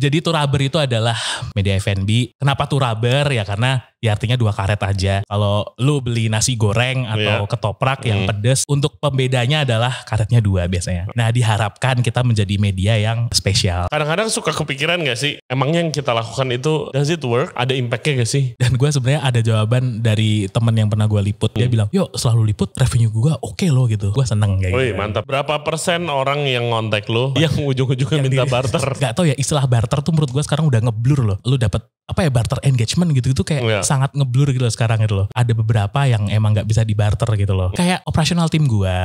Jadi Turaber itu adalah media F&B. Kenapa Turaber? Ya karena ya artinya 2 karet aja. Kalau lu beli nasi goreng atau ketoprak yang pedes, untuk pembedanya adalah karetnya 2 biasanya. Nah diharapkan kita menjadi media yang spesial. Kadang-kadang suka kepikiran gak sih, emangnya yang kita lakukan itu does it work? Ada impactnya gak sih? Dan gue sebenarnya ada jawaban dari temen yang pernah gue liput. Dia bilang, yuk selalu liput revenue gue oke loh gitu. Gue seneng kayak gitu. Mantap. Berapa persen orang yang ngontak lo yang ujung-ujungnya minta barter? Gak tau ya, istilah barter tuh menurut gue sekarang udah ngeblur loh. Lu dapet apa ya, barter engagement gitu itu kayak sangat ngeblur gitu loh sekarang gitu loh. Ada beberapa yang emang gak bisa dibarter gitu loh. Kayak operasional tim gue.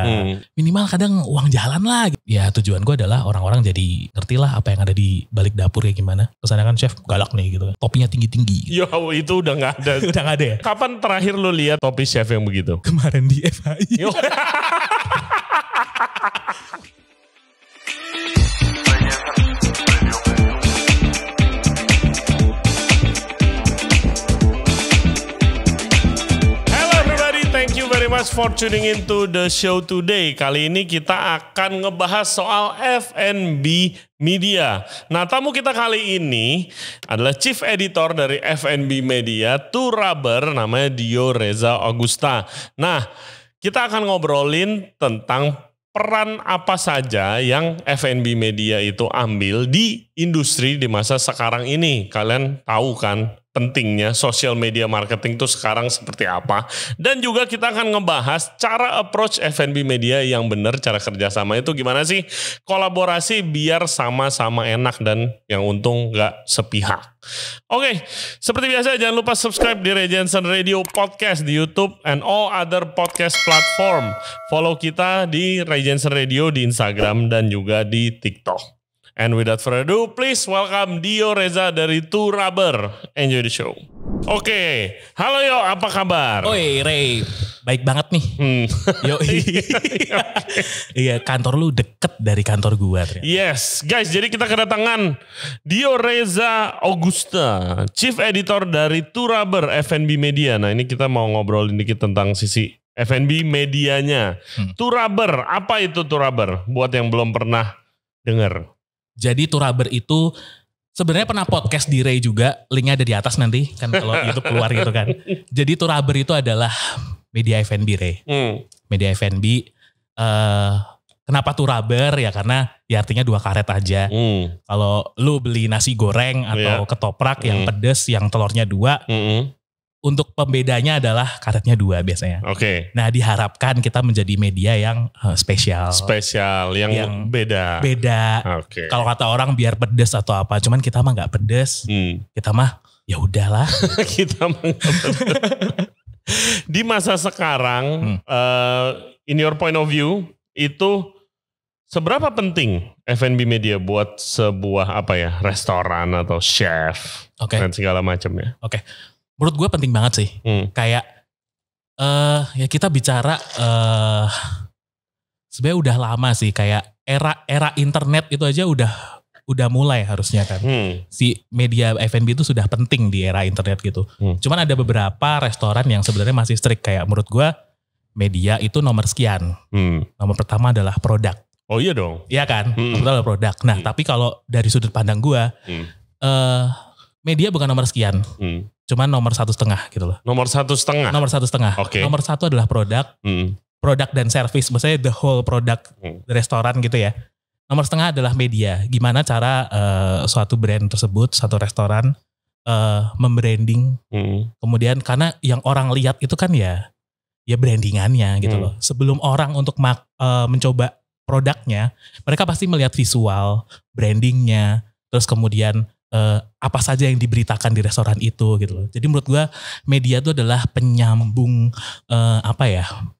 Minimal kadang uang jalan lah. Ya tujuan gue adalah orang-orang jadi ngerti lah apa yang ada di balik dapur kayak gimana. Kesannya kan chef galak nih gitu. Topinya tinggi-tinggi. Yo itu udah gak ada. Udah gak ada ya? Kapan terakhir lu lihat topi chef yang begitu? Kemarin di FHI. Very much for tuning into the show today. Kali ini kita akan ngebahas soal F&B Media. Nah, tamu kita kali ini adalah Chief Editor dari F&B Media, Turaber, namanya Dio Reza Augusta. Nah, kita akan ngobrolin tentang peran apa saja yang F&B Media itu ambil di industri di masa sekarang ini. Kalian tahu kan pentingnya social media marketing itu sekarang seperti apa. Dan juga kita akan ngebahas cara approach F&B Media yang benar, cara kerjasama itu gimana sih. Kolaborasi biar sama-sama enak dan yang untung gak sepihak. Oke, seperti biasa jangan lupa subscribe di Ray Jensen Radio Podcast di YouTube and all other podcast platform. Follow kita di Ray Jensen Radio di Instagram dan juga di TikTok. And without further ado, please welcome Dio Reza dari Turaber. Enjoy the show. Oke, halo Yo, apa kabar? Oi Ray, baik banget nih. Yo, iya kantor lu deket dari kantor gua ternyata. Yes, guys, jadi kita kedatangan Dio Reza Augusta, Chief Editor dari Turaber F&B Media. Nah ini kita mau ngobrolin dikit tentang sisi F&B medianya. Turaber, apa itu Turaber? Buat yang belum pernah dengar. Jadi Turaber itu sebenarnya pernah podcast di Ray juga, linknya ada di atas nanti kan kalau YouTube keluar gitu kan. Jadi Turaber itu adalah media F&B Ray. Media F&B. Kenapa Turaber? Ya karena ya artinya 2 karet aja. Kalau lu beli nasi goreng atau ketoprak yang pedes, yang telurnya 2. Untuk pembedanya adalah karetnya 2 biasanya. Oke. Nah diharapkan kita menjadi media yang spesial. Spesial, yang beda. Beda. Oke. Kalau kata orang biar pedes atau apa, cuman kita mah nggak pedes. Kita mah ya udahlah. Kita mah nggak pedes. Di masa sekarang, in your point of view, itu seberapa penting F&B Media buat sebuah restoran atau chef dan segala macamnya? Oke. Menurut gue penting banget sih. Kayak ya kita bicara sebenarnya udah lama sih, kayak era internet itu aja udah mulai harusnya kan. Si media F&B itu sudah penting di era internet gitu. Cuman ada beberapa restoran yang sebenarnya masih strict, kayak menurut gue media itu nomor sekian. Nomor pertama adalah produk. Oh iya dong. Iya kan? Nomor pertama adalah produk. Nah tapi kalau dari sudut pandang gue, media bukan nomor sekian. Cuman nomor 1,5 gitu loh. Nomor 1,5? Nomor 1,5. Okay. Nomor 1 adalah produk. Produk dan service. Maksudnya the whole product restoran gitu ya. Nomor 1,5 adalah media. Gimana cara suatu brand tersebut, satu restoran membranding. Kemudian karena yang orang lihat itu kan ya brandingannya gitu loh. Sebelum orang untuk mencoba produknya, mereka pasti melihat visual, brandingnya, terus kemudian apa saja yang diberitakan di restoran itu gitu loh. Jadi menurut gue media itu adalah penyambung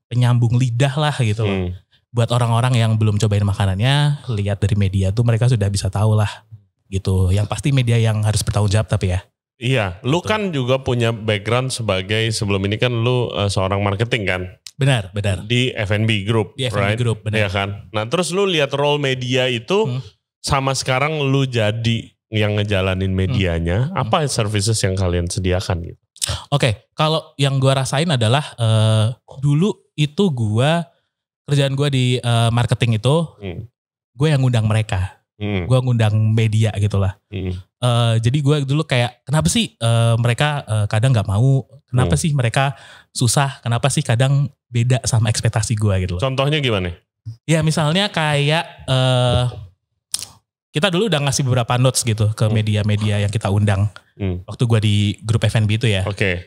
penyambung lidah lah gitu loh. Buat orang-orang yang belum cobain makanannya, lihat dari media tuh mereka sudah bisa tahu lah gitu. Yang pasti media yang harus bertanggung jawab tapi ya. Iya, lu kan juga punya background sebagai, sebelum ini kan lu seorang marketing kan? Benar. Di F&B Group, di F&B Group, benar. Iya kan? Nah terus lu lihat role media itu sama sekarang lu jadi yang ngejalanin medianya, apa services yang kalian sediakan gitu? Oke, kalau yang gue rasain adalah dulu itu kerjaan gue di marketing itu, gue yang ngundang mereka. Gue ngundang media gitu lah. Jadi gue dulu kayak kenapa sih mereka kadang nggak mau, kenapa sih mereka susah, kenapa sih kadang beda sama ekspektasi gue gitu loh. Contohnya gimana? Ya misalnya kayak kita dulu udah ngasih beberapa notes gitu ke media-media yang kita undang. Waktu gue di grup F&B itu ya.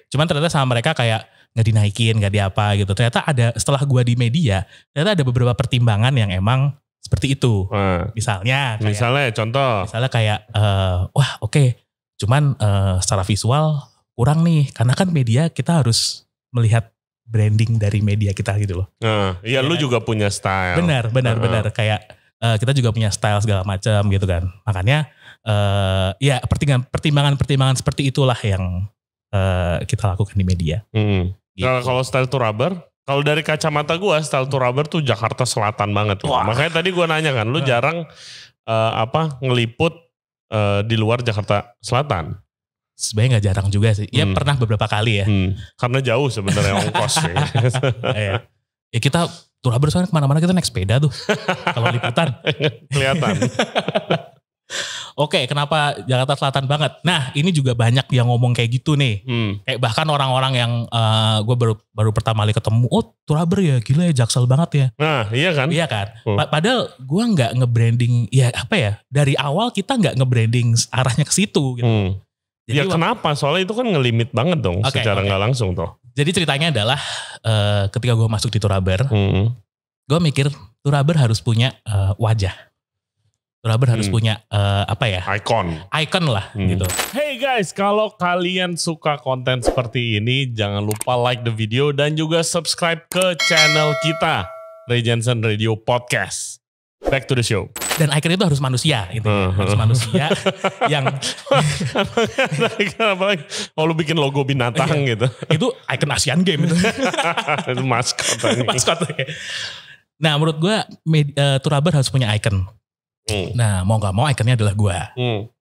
Cuman ternyata sama mereka kayak nggak dinaikin, nggak diapa gitu. Ternyata ada setelah gue di media, ternyata ada beberapa pertimbangan yang emang seperti itu. Misalnya contoh. Misalnya kayak wah oke. Cuman secara visual kurang nih. Karena kan media kita harus melihat branding dari media kita gitu loh. Iya, lu juga punya style. Benar. Kayak kita juga punya style segala macam gitu kan. Makanya ya pertimbangan seperti itulah yang kita lakukan di media. Gitu. Kalau style to rubber, kalau dari kacamata gue style to rubber tuh Jakarta Selatan banget. Makanya tadi gue nanya kan, lu jarang ngeliput di luar Jakarta Selatan. Sebenarnya nggak jarang juga sih. Ya pernah beberapa kali ya. Karena jauh sebenarnya ongkos. Ya kita to rubber soalnya kemana-mana kita naik sepeda tuh. Kalau liputan. Kelihatan. Oke, kenapa Jakarta Selatan banget? Nah, ini juga banyak yang ngomong kayak gitu nih. Kayak bahkan orang-orang yang gue baru pertama kali ketemu, oh to rubber ya, gila ya, Jaksel banget ya. Nah, iya kan? Iya kan? Padahal gue nggak nge-branding, ya apa ya, dari awal kita nggak nge-branding arahnya ke situ gitu. Jadi, ya kenapa? Soalnya itu kan ngelimit banget dong secara nggak langsung tuh. Jadi ceritanya adalah ketika gue masuk di to rubber, gue mikir to rubber harus punya wajah. Rubber harus punya icon lah gitu. Hey guys, kalau kalian suka konten seperti ini, jangan lupa like the video dan juga subscribe ke channel kita, Ray Jensen Radio Podcast. Back to the show. Dan icon itu harus manusia gitu. Harus manusia yang kalau lu bikin logo binatang gitu. Itu icon Asian Game itu. Itu maskot. Nah, menurut gue to rubber harus punya icon. Nah, mau gak mau ikonnya adalah gue.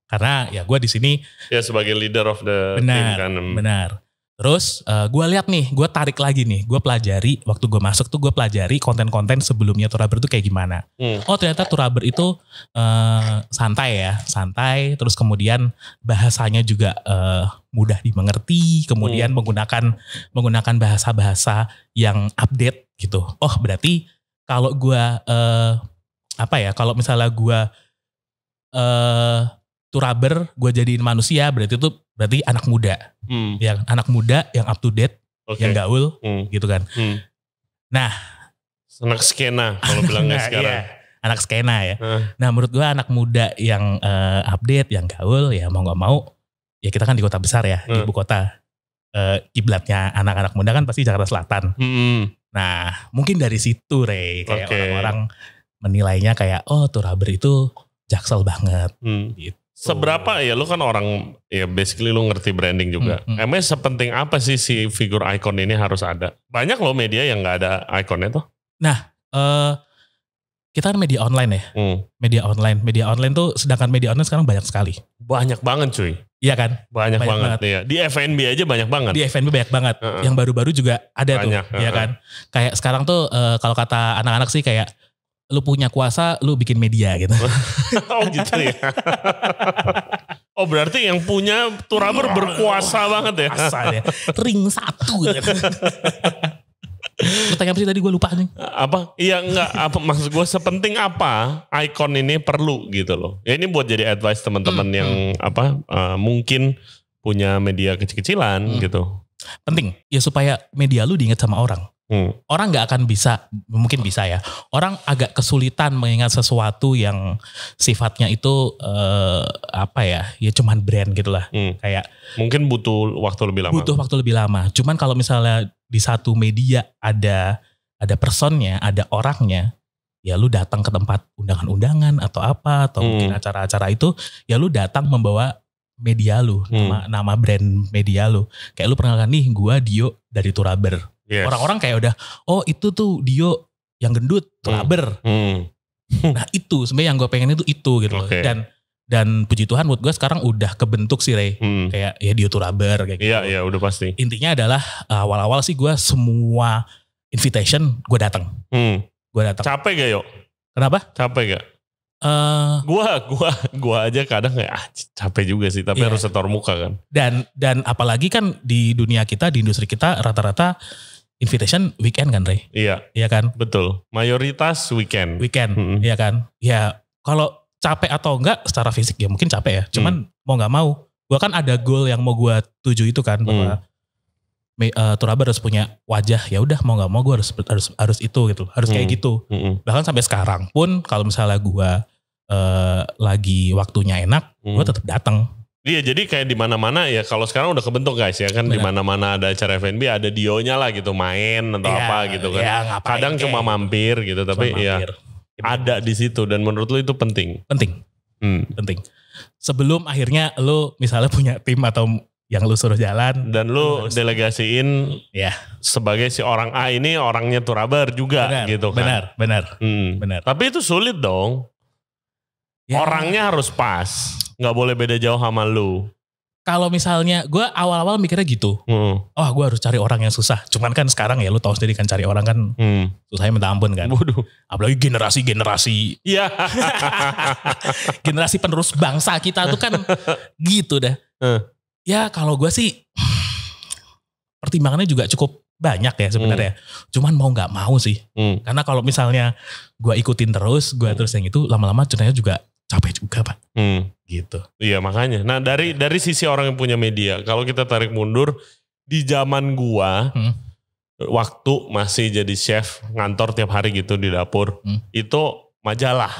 Karena ya gue di sini ya sebagai leader of the team kan. Benar. Terus gue lihat nih, gue tarik lagi nih, gue pelajari waktu gue masuk tuh gue pelajari konten-konten sebelumnya to rubber tuh kayak gimana. Oh ternyata to rubber itu santai. Terus kemudian bahasanya juga mudah dimengerti. Kemudian menggunakan bahasa-bahasa yang update gitu. Oh berarti kalau gue kalau misalnya gue to rubber gue jadiin manusia, berarti anak muda. Yang anak muda yang up to date, yang gaul gitu kan. Nah, anak skena kalau bilangnya sekarang. Iya, anak skena ya. Nah, menurut gue anak muda yang update, yang gaul ya mau gak mau ya kita kan di kota besar ya, di ibu kota. Kiblatnya anak-anak muda kan pasti Jakarta Selatan. Nah, mungkin dari situ Ray kayak orang-orang menilainya kayak to rubber itu Jaksel banget gitu. Seberapa ya lu kan orang ya basically lu ngerti branding juga. Emang sepenting apa sih si figur icon ini harus ada? Banyak loh media yang gak ada iconnya tuh. Nah kita kan media online ya. Media online tuh sedangkan media online sekarang banyak sekali. Banyak banget cuy. Iya kan? Banyak banget. Iya. Di F&B aja banyak banget. Di F&B banyak banget. Yang baru-baru juga ada banyak, tuh. Iya kan? Kayak sekarang tuh kalau kata anak-anak sih kayak lu punya kuasa, lu bikin media gitu. Oh gitu ya. Oh berarti yang punya to rubber berkuasa banget ya. Kuasa ya. Ring 1 gitu. Pertanyaan apa sih tadi gue lupa nih. Apa? Iya enggak, apa maksud gue sepenting apa icon ini perlu gitu loh. Ya ini buat jadi advice teman-teman yang mungkin punya media kecil-kecilan gitu. Penting ya supaya media lu diingat sama orang. Orang gak akan bisa, mungkin bisa ya, orang agak kesulitan mengingat sesuatu yang sifatnya itu ya cuman brand gitu lah. Kayak mungkin butuh waktu lebih lama. Cuman kalau misalnya di satu media ada personnya, ada orangnya, ya lu datang ke tempat undangan-undangan atau apa, atau mungkin acara-acara itu, ya lu datang membawa media lu, nama brand media lu. Kayak lu perkenalkan nih, gua Dio dari to rubber. Yes. Orang-orang kayak udah, oh itu tuh Dio yang gendut, to rubber. Nah itu sebenarnya yang gue pengen itu gitu loh. Dan puji Tuhan buat gue sekarang udah kebentuk sih Ray. Kayak ya Dio to rubber kayak gitu. Iya udah pasti. Intinya adalah awal-awal sih gue semua invitation gue datang. Capek gak Yo? Kenapa? Capek gak? Gua aja kadang kayak capek juga sih, tapi harus setor muka kan. Dan apalagi kan di dunia kita, di industri kita rata-rata invitation weekend kan, Ray? Iya. Iya kan? Betul. Mayoritas weekend. Iya kan? Ya kalau capek atau enggak secara fisik ya mungkin capek ya. Cuman mau nggak mau, gua kan ada goal yang mau gua tuju itu kan, bahwa Tour Rubber harus punya wajah. Ya udah mau nggak mau gue harus itu gitu, harus kayak gitu. Bahkan sampai sekarang pun kalau misalnya gue lagi waktunya enak, gue tetap datang. Iya, jadi kayak di mana-mana ya, kalau sekarang udah kebentuk guys ya kan, di mana-mana ada acara F&B ada Dio-nya lah gitu, main atau apa gitu kan. Ya, kadang cuma mampir gitu, tapi ya ada di situ, dan menurut lu itu penting. Penting. Sebelum akhirnya lu misalnya punya tim atau yang lu suruh jalan. Dan lu delegasiin sebagai si orang A ini orangnya Tour Rubber juga gitu kan. Benar. Tapi itu sulit dong. Ya. Orangnya harus pas. Gak boleh beda jauh sama lu. Kalau misalnya gue awal-awal mikirnya gitu. Oh gue harus cari orang yang susah. Cuman kan sekarang ya lu tahu sendiri kan, cari orang kan susahnya minta ampun kan. Waduh. Apalagi generasi. Iya. Generasi penerus bangsa kita tuh kan gitu dah. Ya kalau gue sih pertimbangannya juga cukup banyak ya sebenarnya. Cuman mau gak mau sih. Karena kalau misalnya gue ikutin terus, gue terus yang itu, lama-lama ternyata juga capek juga Pak. Gitu. Iya makanya. Nah dari sisi orang yang punya media, kalau kita tarik mundur, di zaman gue, waktu masih jadi chef, ngantor tiap hari gitu di dapur, itu majalah.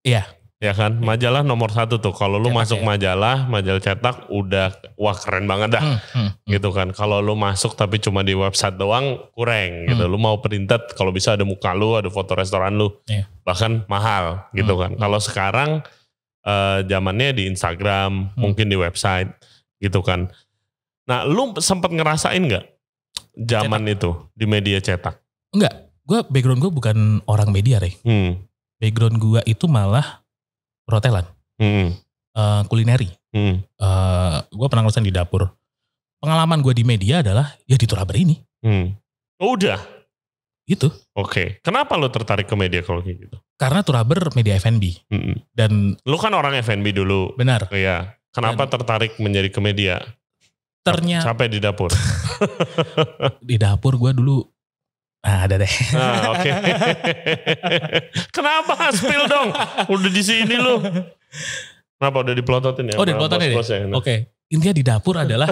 Iya. Ya kan, majalah nomor 1 tuh. Kalau lu masuk majalah cetak udah wah keren banget dah. Gitu kan. Kalau lu masuk tapi cuma di website doang kurang gitu. Lu mau printed, kalau bisa ada muka lu, ada foto restoran lu. Bahkan mahal gitu kan. Kalau sekarang zamannya di Instagram, mungkin di website gitu kan. Nah, lu sempat ngerasain nggak zaman itu di media cetak? Enggak. Background gue bukan orang media, Rey. Background gue itu malah perhotelan, kulineri. Gue pernah ngerasain di dapur. Pengalaman gue di media adalah ya di Tour Rubber ini. Oh, udah? Gitu. Oke. Kenapa lo tertarik ke media kalau kayak gitu? Karena Tour Rubber media F&B. Dan lo kan orang F&B dulu. Benar. Iya. Kenapa tertarik menjadi ke media? Ternyata. Capek di dapur? Di dapur gue dulu. Ada deh. Oke. Kenapa spill dong? Udah di sini lu. Kenapa udah dipelototin ya? Oh, dipelototin ya? Oke. Intinya di dapur adalah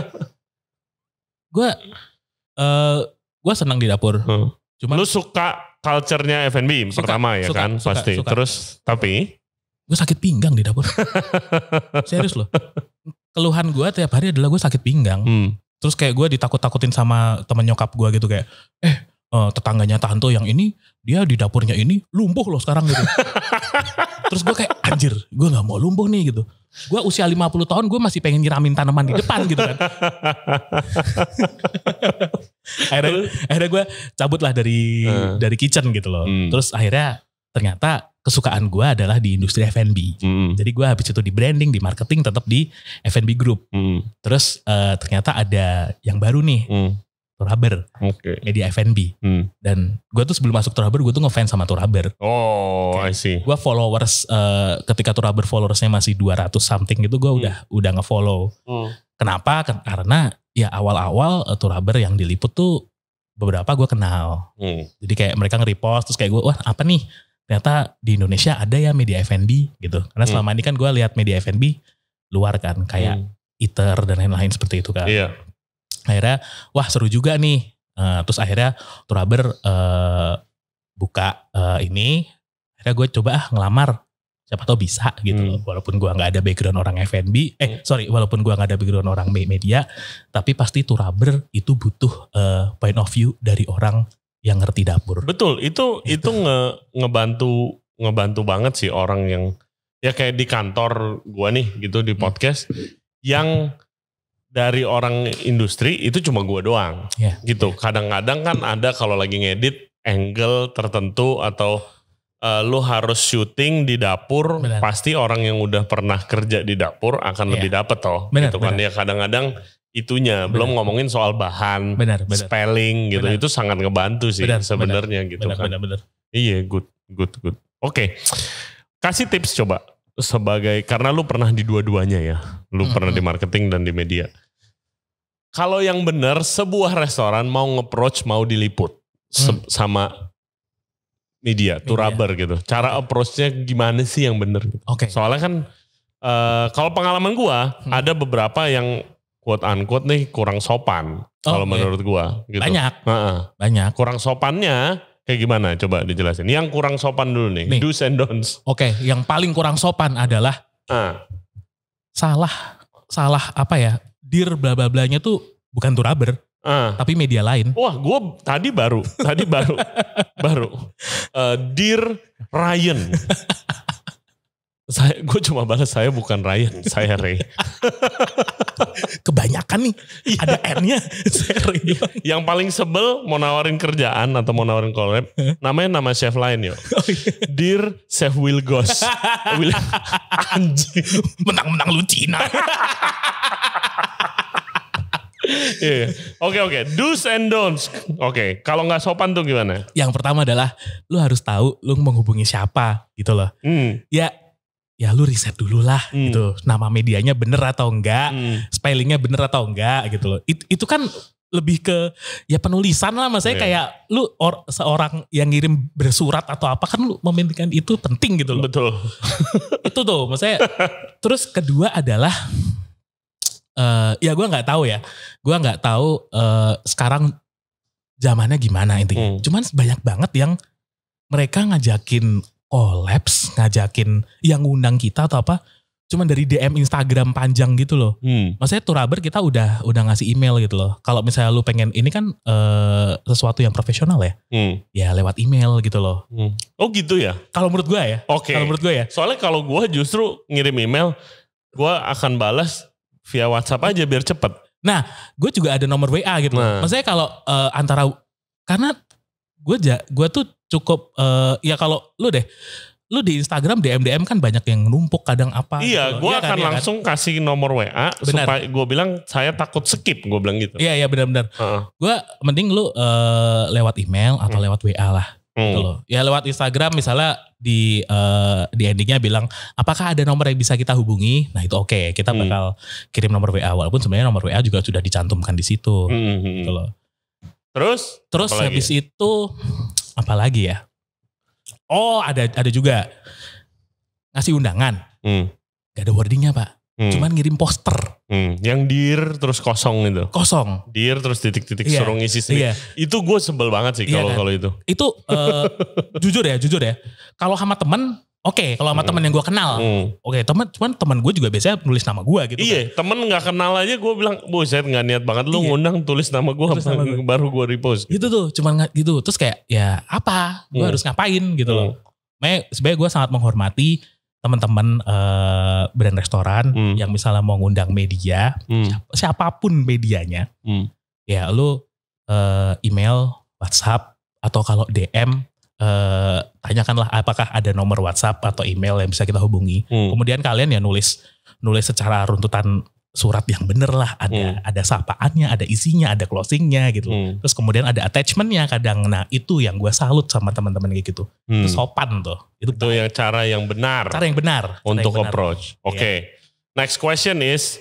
gue senang di dapur. Cuma lu suka culture-nya F&B pertama ya kan? Pasti. Suka. Terus tapi gue sakit pinggang di dapur. Serius loh. Keluhan gue tiap hari adalah gue sakit pinggang. Terus kayak gue ditakut-takutin sama temen nyokap gue gitu kayak, tetangganya Tanto yang ini, dia di dapurnya ini lumpuh loh sekarang gitu. Terus gue kayak anjir, gue gak mau lumpuh nih gitu. Gue usia 50 tahun gue masih pengen nyiramin tanaman di depan gitu kan. akhirnya gue cabut lah dari kitchen gitu loh. Terus akhirnya ternyata kesukaan gue adalah di industri F&B. Jadi gue habis itu di branding, di marketing, tetap di F&B group. Terus ternyata ada yang baru nih. Tour Rubber, media F&B. Dan gue tuh sebelum masuk Tour Rubber, gue tuh ngefans sama Tour Rubber. Oh, I see. Gue followers, ketika Tour Rubber followersnya masih 200 something gitu, gue udah ngefollow. Kenapa? Karena ya awal-awal Tour Rubber yang diliput tuh beberapa gue kenal. Jadi kayak mereka nge-repost, terus kayak gue, wah apa nih? Ternyata di Indonesia ada ya media F&B gitu. Karena selama ini kan gue lihat media F&B luar kan, kayak Eater dan lain-lain seperti itu kan. Iya. Akhirnya wah seru juga nih. Terus akhirnya Tour Rubber buka ini. Akhirnya gue coba ngelamar. Siapa tahu bisa gitu loh. Walaupun gue gak ada background orang F&B. Walaupun gue gak ada background orang media. Tapi pasti Tour Rubber itu butuh point of view dari orang yang ngerti dapur. Betul. Itu ngebantu banget sih orang yang. Ya kayak di kantor gue nih gitu di podcast. Yang dari orang industri itu cuma gue doang gitu. Kadang-kadang kan ada kalau lagi ngedit angle tertentu atau lu harus syuting di dapur. Benar. Pasti orang yang udah pernah kerja di dapur akan lebih dapet toh. Gitu kan ya kadang-kadang itunya belum ngomongin soal bahan, spelling gitu. Itu sangat ngebantu sih sebenarnya gitu kan. Iya good. Oke. kasih tips coba karena lu pernah di dua-duanya ya. Lu pernah di marketing dan di media. Kalau yang benar sebuah restoran mau nge-approach, mau diliput sama media, rubber gitu. Cara approach-nya gimana sih yang benar gitu. Soalnya kan kalau pengalaman gua ada beberapa yang quote unquote nih kurang sopan kalau menurut gua gitu. Banyak. Kurang sopannya kayak gimana? Coba dijelasin. Yang kurang sopan dulu nih. Do's and don'ts. Yang paling kurang sopan adalah salah apa ya? Dear bla bla blanya tuh bukan rubber, tapi media lain. Wah, gue tadi baru. Dear Ryan. Gue cuma balas saya bukan Ryan, saya Ray. Kebanyakan nih, ada R-nya. Yang paling sebel mau nawarin kerjaan atau mau nawarin collab, namanya nama chef lain yo. Dear Chef Wilgos. Anjing. Menang-menang lu Cina. Oke. Do's and don'ts. Kalau nggak sopan tuh gimana? Yang pertama adalah lu harus tahu lu menghubungi siapa gitu loh. Ya lu riset dulu lah gitu. Nama medianya bener atau enggak, spellingnya bener atau enggak gitu loh. Itu kan lebih ke ya penulisan lah, maksudnya kayak lu seorang yang ngirim bersurat atau apa kan lu mementingkan itu penting gitu loh. Betul. Itu tuh maksudnya. Terus kedua adalah ya gue nggak tahu ya. Gue nggak tahu sekarang zamannya gimana intinya. Cuman banyak banget yang mereka ngajakin collabs, ngajakin yang ngundang kita atau apa, cuman dari DM Instagram panjang gitu loh. Maksudnya rubber kita udah ngasih email gitu loh. Kalau misalnya lu pengen ini kan sesuatu yang profesional ya, ya lewat email gitu loh. Oh gitu ya? Kalau menurut gue ya. Kalau menurut gue ya. Soalnya kalau gue justru ngirim email, gue akan balas via WhatsApp aja biar cepet. Nah, gue juga ada nomor WA gitu loh. Maksudnya kalau karena gue tuh cukup ya kalau lu di Instagram DM kan banyak yang numpuk kadang apa. Iya, gue akan langsung kasih nomor WA supaya gue bilang saya takut skip, gue bilang gitu. Iya benar-benar. Gue mending lu lewat email atau lewat WA lah. Gitu loh. Ya lewat Instagram misalnya di endingnya bilang apakah ada nomor yang bisa kita hubungi. Nah itu oke, kita bakal kirim nomor WA walaupun sebenarnya nomor WA juga sudah dicantumkan di situ. Gitu loh. Terus habis itu apa lagi ya? Oh ada juga ngasih undangan. Gak ada wordingnya pak. Cuman ngirim poster. Yang dir terus kosong itu. Kosong. Dir terus titik-titik suruh ngisi sendiri. Itu gue sebel banget sih kalau itu. Itu jujur ya. Kalau sama temen oke, kalau sama temen yang gue kenal, oke, cuman temen gue juga biasanya nulis nama gue gitu. Iya, kan. Temen nggak kenal aja gue bilang, buset nggak niat banget lu ngundang tulis nama gue, baru gue repost. Gitu tuh, cuman gitu. Terus kayak ya apa? Gue harus ngapain gitu loh. Sebenarnya gue sangat menghormati teman-teman brand restoran yang misalnya mau ngundang media, siapapun medianya, ya lu email, WhatsApp atau kalau DM. Tanyakanlah apakah ada nomor WhatsApp atau email yang bisa kita hubungi. Kemudian kalian ya nulis secara runtutan surat yang bener lah. Ada sapaannya, ada isinya, ada closingnya gitu. Terus kemudian ada attachmentnya kadang. Nah itu yang gue salut sama teman-teman kayak gitu. Itu sopan tuh. Itu yang cara yang benar. Untuk approach. Oke. Next question is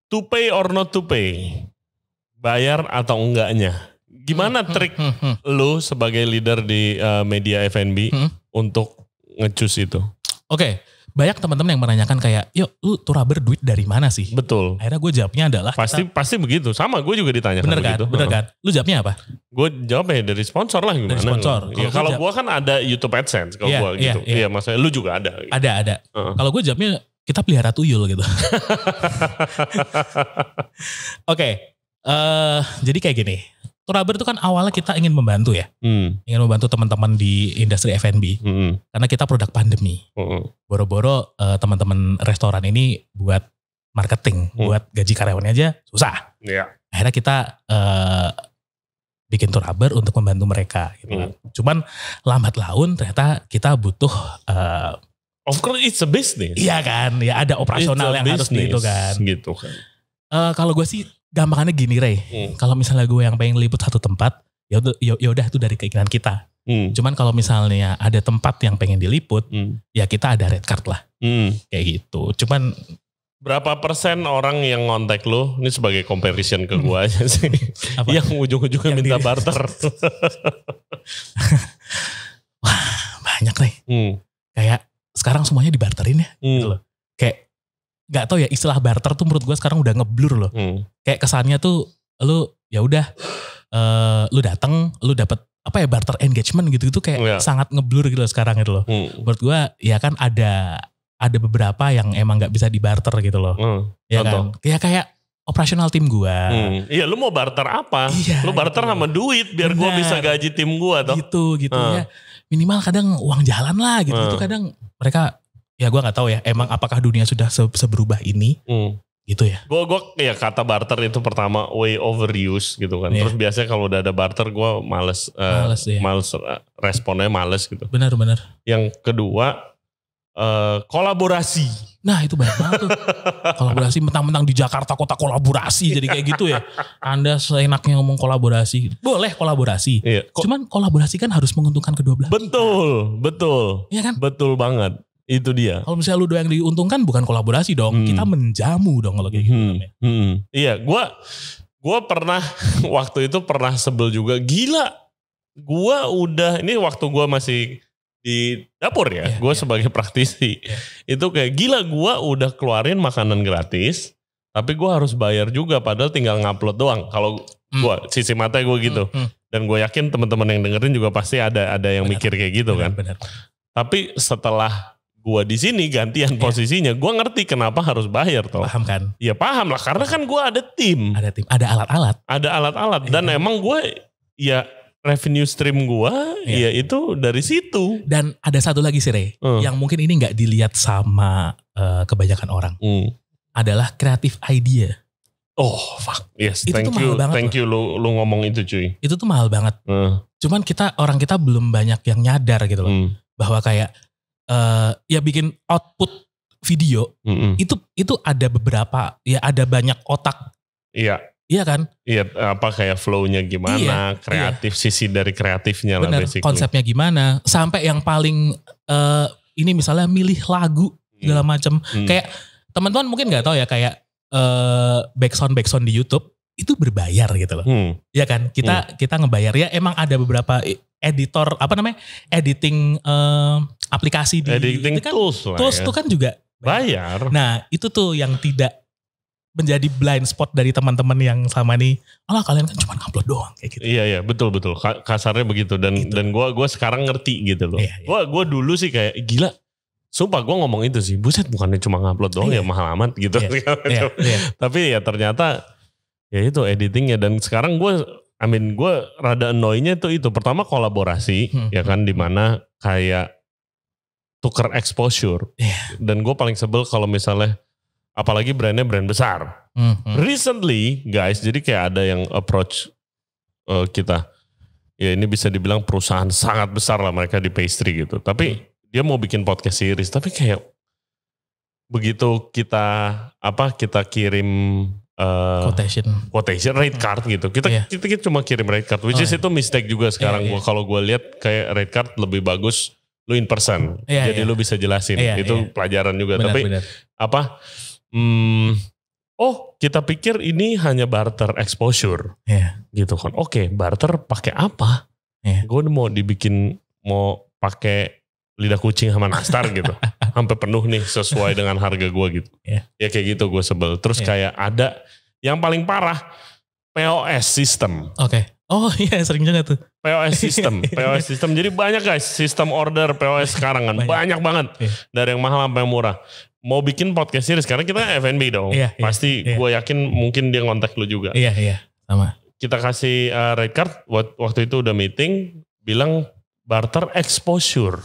to pay or not to pay. Bayar atau enggaknya. Gimana trik lu sebagai leader di media F&B untuk nge-choose itu? Oke, banyak teman-teman yang menanyakan kayak, yuk lu rubber duit dari mana sih? Betul. Akhirnya gue jawabnya adalah pasti begitu. Sama gue juga ditanya begitu. Bener kan? Lu jawabnya apa? Gue jawabnya dari sponsor lah gimana. Dari sponsor. Ya, kalau gue kan ada YouTube AdSense kalau gue gitu. Iya, maksudnya lu juga ada. Gitu. Ada. Kalau gue jawabnya kita pelihara tuyul gitu. Oke. Jadi kayak gini. Rubber itu kan awalnya kita ingin membantu ya. Ingin membantu teman-teman di industri F&B. Karena kita produk pandemi. Boro-boro teman-teman restoran ini buat marketing. Buat gaji karyawannya aja susah. Akhirnya kita bikin rubber untuk membantu mereka. Gitu. Cuman lambat laun ternyata kita butuh... of course it's a business. Iya kan. Ya ada operasional yang harus gitu kan. Gitu kan. Kalau gue sih gampangannya gini Ray, kalau misalnya gue yang pengen liput satu tempat, ya udah itu dari keinginan kita. Cuman kalau misalnya ada tempat yang pengen diliput, ya kita ada red card lah. Kayak gitu. Cuman berapa persen orang yang ngontek lu, ini sebagai comparison ke gua aja sih, yang ujung-ujungnya minta barter? Wah, banyak nih. Kayak sekarang semuanya dibarterin ya. Gitu loh. Kayak gak tau ya, istilah barter tuh menurut gua sekarang udah ngeblur loh. Kayak kesannya tuh lu ya udah lu datang, lu dapet apa ya, barter engagement gitu kayak sangat ngeblur gitu loh sekarang gitu loh. Menurut gua ya kan ada beberapa yang emang gak bisa dibarter gitu loh. Ya kan? Kayak operasional tim gua. Iya, lu mau barter apa? Iya, lu barter gitu sama duit biar gua bisa gaji tim gua toh. Gitu ya. Minimal kadang uang jalan lah gitu. Itu kadang mereka, ya gua gak tahu ya emang apakah dunia sudah seberubah ini. Gitu ya. Gue ya kata barter itu pertama way overuse gitu kan. Terus biasanya kalau udah ada barter gue males responnya males gitu. Benar. Yang kedua kolaborasi. Nah itu banyak banget tuh. Kolaborasi mentang-mentang di Jakarta kota kolaborasi jadi kayak gitu ya. Anda seenaknya ngomong kolaborasi. Boleh kolaborasi. Iya. Cuman kolaborasi kan harus menguntungkan kedua belah. Betul. Iya kan? Betul banget. Itu dia. Kalau misalnya lu doang yang diuntungkan bukan kolaborasi dong. Kita menjamu dong kalau kayak gitu. Iya, gue pernah waktu itu pernah sebel juga. Gila, gue udah, ini waktu gue masih di dapur ya, gue sebagai praktisi. Itu kayak gila, gue udah keluarin makanan gratis, tapi gue harus bayar juga padahal tinggal ngupload doang. Kalau gue, sisi mata gue gitu. Dan gue yakin teman-teman yang dengerin juga pasti ada yang mikir kayak gitu kan. Tapi setelah gue di sini gantian posisinya, gue ngerti kenapa harus bayar toh. Paham kan? Ya paham lah, karena kan gue ada tim. Ada alat-alat. Ada alat-alat dan emang gue ya revenue stream gue ya itu dari situ. Dan ada satu lagi sih Rey, yang mungkin ini gak dilihat sama kebanyakan orang. Adalah creative idea. Oh fuck, yes, itu thank you lu ngomong itu cuy. Itu tuh mahal banget. Cuman orang kita belum banyak yang nyadar gitu loh. Bahwa kayak ya bikin output video itu ada beberapa, ya ada banyak otak. Iya kan? Iya, apa kayak flow-nya gimana, kreatif sisi dari kreatifnya lah basically. Konsepnya gimana, sampai yang paling ini misalnya milih lagu segala macam. Kayak teman-teman mungkin nggak tahu ya, kayak backsound di YouTube itu berbayar gitu loh. Iya kan? Kita ngebayar ya, emang ada beberapa editor editing aplikasi di editing kan, tools tuh kan juga bayar. Nah itu tuh yang tidak menjadi blind spot dari teman-teman yang sama nih, kalian kan cuma ngupload doang kayak gitu. Iya betul kasarnya begitu dan gue sekarang ngerti gitu loh. Gue dulu sih kayak gila, sumpah gue ngomong itu sih, buset bukannya cuma ngupload doang ya mahal amat gitu. Tapi ya ternyata ya itu editingnya, dan sekarang gue rada annoy-nya itu pertama kolaborasi ya kan, dimana kayak tuker exposure. Dan gue paling sebel kalau misalnya apalagi brandnya brand besar. Recently guys, jadi kayak ada yang approach kita. Ya ini bisa dibilang perusahaan sangat besar lah mereka di pastry gitu. Tapi dia mau bikin podcast series, tapi kayak begitu kita kirim quotation rate card gitu. Kita cuma kirim rate card, which is itu mistake juga sekarang. Kalau gue lihat kayak rate card lebih bagus lu in person. Jadi lu bisa jelasin. Itu pelajaran juga. Tapi kita pikir ini hanya barter exposure. Gitu kan. Oke, barter pakai apa? Gue mau pakai lidah kucing sama nastar gitu. Sampai penuh nih sesuai dengan harga gue gitu. Ya kayak gitu gue sebel. Terus kayak ada yang paling parah, POS system. Oh iya, sering juga tuh. POS system. Jadi banyak guys, sistem order POS sekarang kan. Banyak banget. Dari yang mahal sampai yang murah. Mau bikin podcast series, karena kita F&B dong. Pasti gue yakin mungkin dia ngontak lu juga. Iya, sama. Kita kasih rate card, waktu itu udah meeting, bilang barter exposure.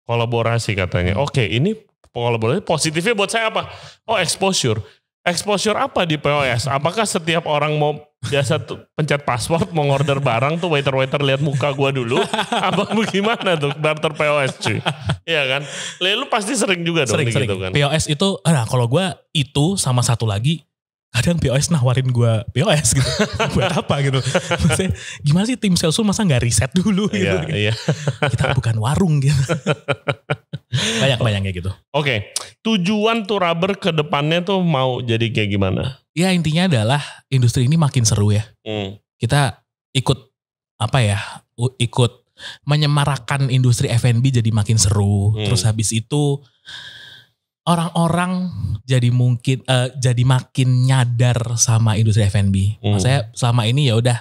Kolaborasi katanya. Oke, ini kolaborasi, positifnya buat saya apa? Oh, exposure. Exposure apa di POS? Apakah setiap orang mau biasa pencet password mau order barang tuh waiter lihat muka gua dulu? Apa bagaimana tuh barter POS cuy? Iya kan? Lu pasti sering juga dong sering. gitu kan. POS itu, kalau gua itu sama satu lagi kadang POS nawarin gue POS gitu. Buat apa gitu. Maksudnya gimana sih tim sales masa gak riset dulu gitu. Iya. Kita bukan warung gitu. Banyak kayak gitu. Oke, tujuan To Rubber ke depannya tuh mau jadi kayak gimana? Ya intinya adalah industri ini makin seru ya. Kita ikut ikut menyemarakan industri F&B jadi makin seru. Terus habis itu orang-orang jadi makin nyadar sama industri F&B. Maksudnya selama ini ya udah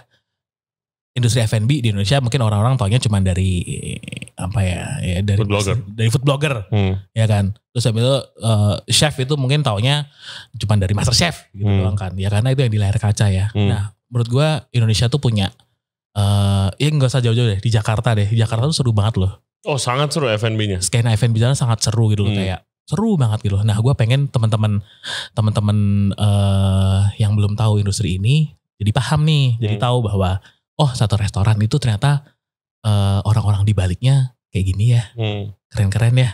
industri F&B di Indonesia mungkin orang-orang taunya cuma dari dari food blogger, ya kan. Terus habis itu chef itu mungkin taunya cuma dari Master Chef gitu doang kan. Ya karena itu yang di layar kaca ya. Nah menurut gue Indonesia tuh punya ya nggak usah jauh-jauh deh di Jakarta deh. Jakarta tuh seru banget loh. Oh sangat seru F&B-nya. Skena F&B sana sangat seru gitu loh, kayak seru banget gitu loh. Nah gue pengen teman-teman yang belum tahu industri ini jadi paham nih, jadi tahu bahwa satu restoran itu ternyata orang-orang di baliknya kayak gini ya, keren-keren ya.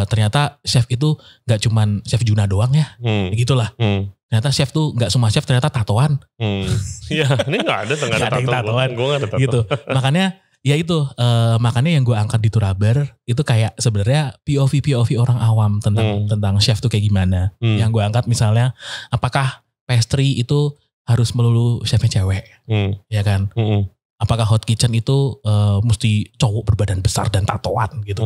Ternyata chef itu nggak cuman chef Juna doang ya, gitulah. Ternyata chef tuh nggak semua chef ternyata tatoan. Iya, ini nggak ada tatoan. Gue nggak ada tato. Gitu. Makanya ya itu, makanya yang gue angkat di To Rubber itu kayak sebenarnya POV orang awam tentang chef tuh kayak gimana. Yang gue angkat misalnya, apakah pastry itu harus melulu chefnya cewek, ya kan? Apakah hot kitchen itu mesti cowok berbadan besar dan tatoan gitu?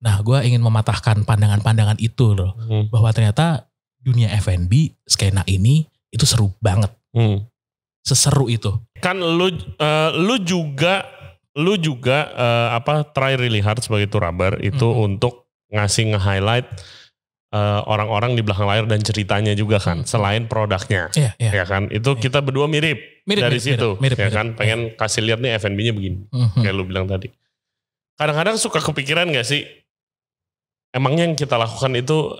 Nah, gue ingin mematahkan pandangan-pandangan itu loh, bahwa ternyata dunia F&B skena ini itu seru banget, seseru itu. Kan lu juga try really hard sebagai To Rubber itu untuk nge-highlight orang-orang di belakang layar dan ceritanya juga kan, selain produknya, ya kan. Itu kita berdua mirip dari situ, ya kan. Pengen kasih lihat nih F&B-nya begini, kayak lu bilang tadi. Kadang-kadang suka kepikiran gak sih, emangnya yang kita lakukan itu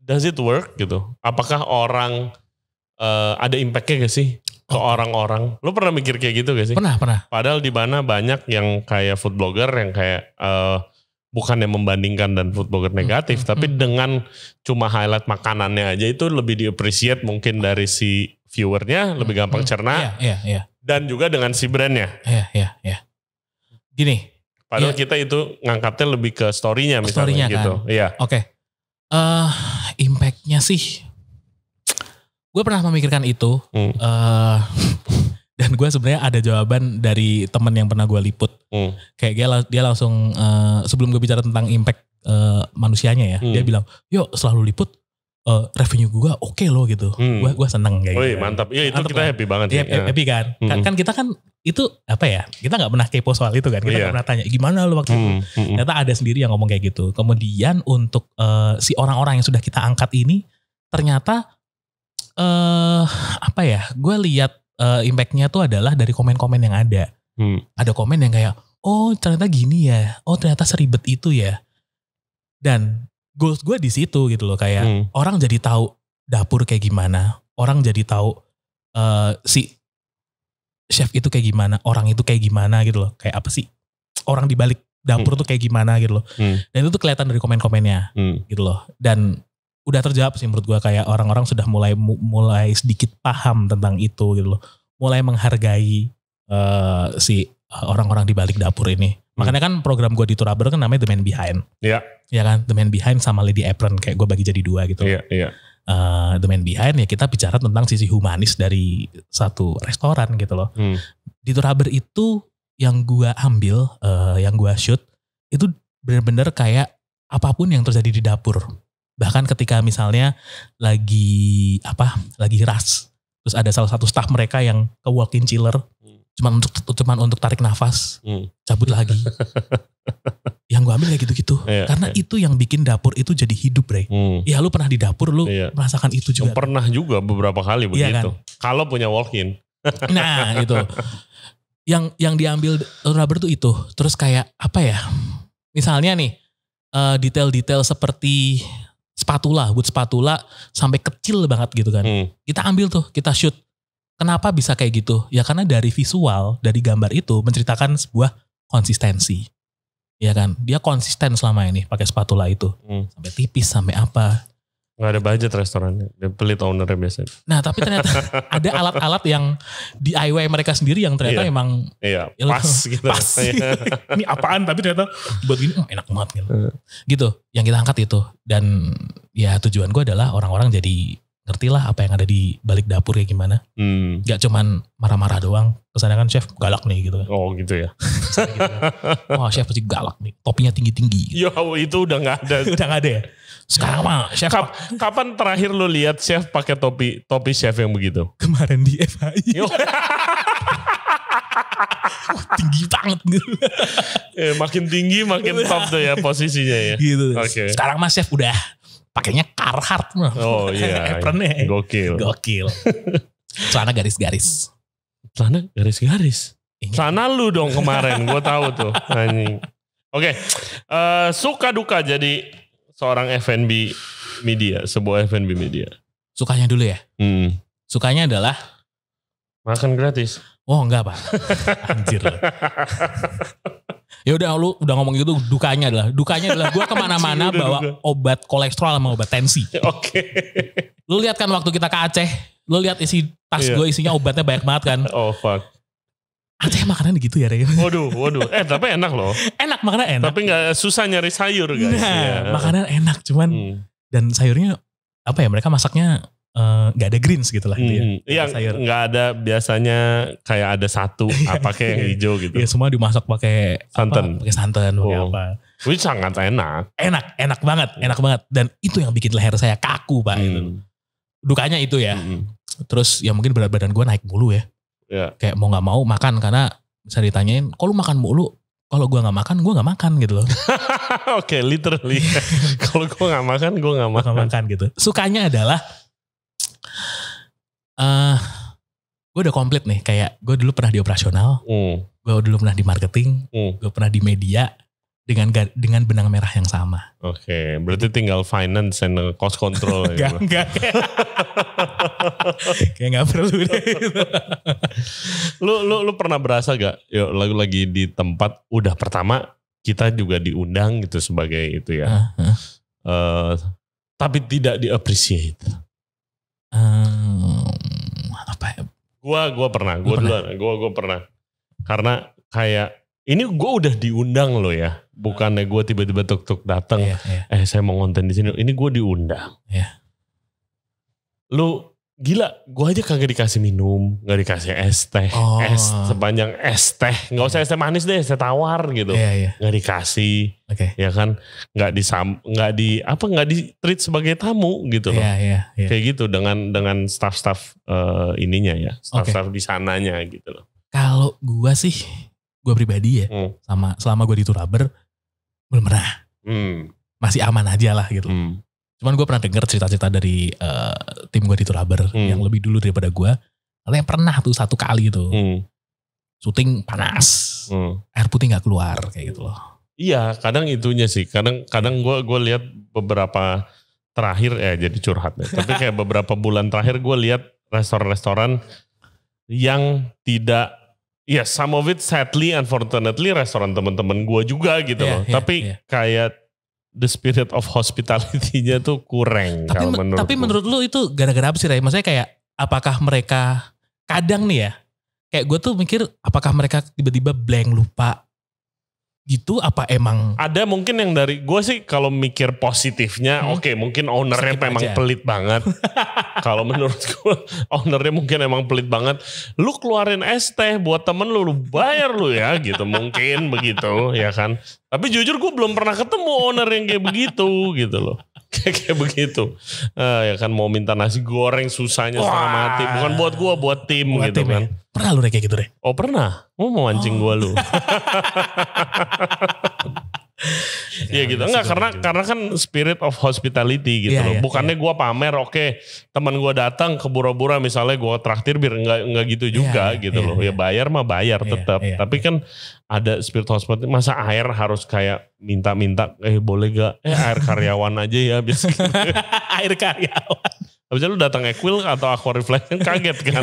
does it work gitu? Apakah orang ada impact-nya gak sih ke orang-orang? Lu pernah mikir kayak gitu gak sih? Pernah. Padahal di mana banyak yang kayak food blogger yang kayak bukan yang membandingkan dan food blogger negatif, tapi dengan cuma highlight makanannya aja itu lebih di-appreciate mungkin dari si viewernya, lebih gampang cerna. Iya. Dan juga dengan si brandnya. Iya. Gini. Padahal kita itu ngangkatnya lebih ke story-nya misalnya gitu. Kan? Iya. Oke. Impact-nya sih, gue pernah memikirkan itu, dan gue sebenarnya ada jawaban dari temen yang pernah gue liput. Kayak dia langsung sebelum gue bicara tentang impact manusianya ya, dia bilang, yuk selalu liput, revenue gue oke loh gitu. Gue seneng kayak gitu. Mantap. Iya itu mantap kita kan? happy banget. Happy kan? Kan kita kan itu kita gak pernah kepo soal itu kan. Kita gak pernah tanya gimana lu waktu itu. Ternyata ada sendiri yang ngomong kayak gitu. Kemudian untuk si orang-orang yang sudah kita angkat ini, ternyata gue lihat impactnya tuh adalah dari komen-komen yang ada. Ada komen yang kayak, oh ternyata gini ya, oh ternyata seribet itu ya. Dan goals gue di situ gitu loh, kayak orang jadi tahu dapur kayak gimana, orang jadi tahu si chef itu kayak gimana, orang itu kayak gimana gitu loh, kayak apa sih orang di balik dapur tuh kayak gimana gitu loh. Dan itu tuh kelihatan dari komen-komennya gitu loh. Dan udah terjawab sih menurut gue, kayak orang-orang sudah mulai sedikit paham tentang itu gitu loh, mulai menghargai si orang-orang di balik dapur ini. Makanya kan program gue di To Rubber kan namanya The Man Behind. Iya. Ya kan, The Man Behind sama Lady Apron, kayak gue bagi jadi dua gitu. Iya. The Man Behind ya kita bicara tentang sisi humanis dari satu restoran gitu loh. Di To Rubber itu yang gue ambil, yang gue shoot itu benar-benar kayak apapun yang terjadi di dapur. Bahkan ketika misalnya lagi rush, terus ada salah satu staff mereka yang ke walk-in chiller, cuman untuk tarik nafas, cabut lagi. Yang gue ambil kayak gitu-gitu. Karena itu yang bikin dapur itu jadi hidup, Bre. Ya lu pernah di dapur, lu merasakan itu juga. Pernah juga beberapa kali begitu. Kan? Kalau punya walk-in. Nah itu. Yang diambil To Rubber tuh itu. Terus kayak misalnya nih, detail-detail seperti wood spatula sampai kecil banget gitu kan. Kita ambil tuh, kita shoot. Kenapa bisa kayak gitu? Ya karena dari visual, dari gambar itu menceritakan sebuah konsistensi. Ya kan? Dia konsisten selama ini pakai spatula itu. Sampai tipis, sampai apa. Nggak ada budget restorannya, dia pelit ownernya biasanya. Nah tapi ternyata ada alat-alat yang DIY mereka sendiri yang ternyata emang pas gitu. Pas. Ini apaan tapi ternyata buat gini enak banget gitu. Gitu yang kita angkat itu. Dan ya tujuan gue adalah orang-orang jadi ngerti lah apa yang ada di balik dapur kayak gimana. Gak cuman marah-marah doang. Kesannya kan chef galak nih gitu. Oh gitu ya. Gitu. Wah chef pasti galak nih. Topinya tinggi-tinggi. Yo itu udah gak ada. Udah gak ada ya. Sekarang mah chef kapan terakhir lu lihat chef pakai topi chef yang begitu? Kemarin di FHI. Tinggi banget gitu. Makin tinggi makin top tuh ya posisinya ya. Gitu. Okay. Sekarang mah chef udah pakainya Carhartt. Oh iya. Apronnya. Gokil. Celana garis-garis. Celana garis-garis. Celana lu dong kemarin, gue tahu tuh. Anjing. Oke. Suka duka jadi seorang F&B media, sebuah F&B media. Sukanya dulu ya? Sukanya adalah makan gratis. Oh enggak Pak. Anjir. Ya udah lu udah ngomong gitu, dukanya adalah gue kemana-mana bawa obat kolesterol sama obat tensi. Oke. Lu lihat kan waktu kita ke Aceh, lu lihat isi tas gue isinya obatnya banyak banget kan. Oh fuck. Aceh makanan gitu ya Rey. Waduh. Tapi enak loh. Enak, makanan enak. Tapi gak susah nyari sayur guys. Nah, makanan enak cuman dan sayurnya apa ya, mereka masaknya gak ada greens gitu lah. Iya, gak ada biasanya kayak ada satu apa kayak yang hijau gitu. Iya, semua dimasak pakai santan. Pakai santan, pakai apa. Which sangat enak. Enak banget. Dan itu yang bikin leher saya kaku Pak. Itu. Dukanya itu ya. Terus ya mungkin berat badan gue naik mulu ya. Kayak mau gak mau makan karena bisa ditanyain, kok lu makan mulu? Kalau gue gak makan, gue gak makan gitu loh. Oke, literally. Kalau gue gak makan, gue gak makan gitu. Sukanya adalah gue udah komplit nih. Kayak gue dulu pernah di operasional, gue dulu pernah di marketing, gue pernah di media dengan benang merah yang sama. Oke, berarti tinggal finance and cost control. Enggak. Kayak gak perlu deh. Lu pernah berasa gak? Yuk, lagi di tempat udah pertama kita juga diundang gitu sebagai itu ya. Tapi tidak di-appreciate. Apa ya? Gue pernah. Karena kayak ini gue udah diundang loh ya. Bukannya gue tiba-tiba tuk-tuk datang. Saya mau ngonten di sini. Ini gue diundang. Lu gila, gue aja kagak dikasih minum, gak dikasih es teh, sepanjang es teh, nggak usah es teh manis deh, es teh tawar gitu, nggak dikasih, ya kan, nggak di treat sebagai tamu gitu loh, kayak gitu dengan staff ininya ya, staff di sananya gitu loh. Kalau gue sih, gue pribadi ya, selama gue di Turaber belum pernah, masih aman aja lah gitu. Cuman gue pernah denger cerita-cerita dari tim gue di Turaber yang lebih dulu daripada gue. Katanya pernah tuh satu kali tuh. Syuting panas. Air putih gak keluar kayak gitu loh. Iya, kadang itunya sih. Kadang gue lihat beberapa terakhir jadi curhat ya. Tapi kayak beberapa bulan terakhir gue lihat restoran-restoran yang tidak, some of it sadly unfortunately restoran teman-teman gue juga gitu loh. Tapi kayak the spirit of hospitality-nya tuh kurang. Tapi menurut lu itu gara-gara apa sih Ray? Maksudnya kayak apakah mereka kadang nih ya, kayak gue tuh mikir apakah mereka tiba-tiba blank lupa gitu, apa emang ada mungkin yang dari gue sih kalau mikir positifnya mungkin ownernya memang pelit banget. Kalau menurut gue ownernya mungkin emang pelit banget. Lu keluarin es teh buat temen lu bayar lu ya gitu, mungkin begitu ya kan. Tapi jujur gue belum pernah ketemu owner yang kayak begitu gitu loh. Kayak begitu. Ya kan mau minta nasi goreng susahnya setengah mati. Bukan buat gue, buat tim gitu kan. Pernah lu kayak gitu deh? Oh pernah. Mau mancing gue lu. Iya gitu. Enggak, karena kan spirit of hospitality gitu loh. Bukannya gue pamer, teman gue datang ke Bura-Bura misalnya gue traktir biar enggak gitu juga gitu loh. Ya bayar mah bayar tetap. Tapi kan ada spirit hospitality. Masa air harus kayak minta-minta, boleh gak? Air karyawan aja ya biasa. Air karyawan. Habisnya lu datang Equil atau Aqua Reflex kan kaget kan.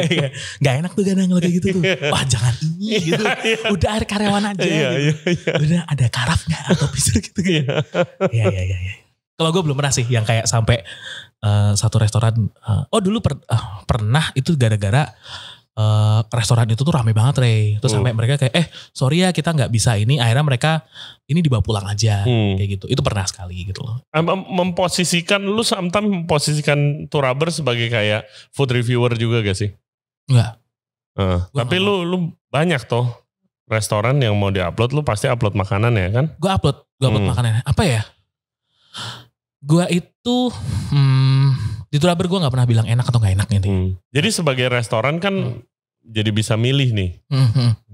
Gak enak tuh kadang kayak gitu tuh. Wah jangan ini gitu. Udah air karyawan aja gitu. Udah ada karaf gak atau pisau gitu. Iya. Kalau gue belum pernah sih yang kayak sampai satu restoran. Dulu pernah itu gara-gara restoran itu tuh rame banget Ray. Terus sampai mereka kayak sorry ya kita nggak bisa ini. Akhirnya mereka ini dibawa pulang aja kayak gitu. Itu pernah sekali gitu loh. Lu sometimes memposisikan Tourabber sebagai kayak food reviewer juga gak sih? Enggak. Tapi lu banyak toh restoran yang mau diupload, lu pasti upload makanan ya kan? Gue upload makanan. Apa ya? Gue itu di Tourabber gue gak pernah bilang enak atau gak enak gitu. Jadi sebagai restoran kan jadi bisa milih nih.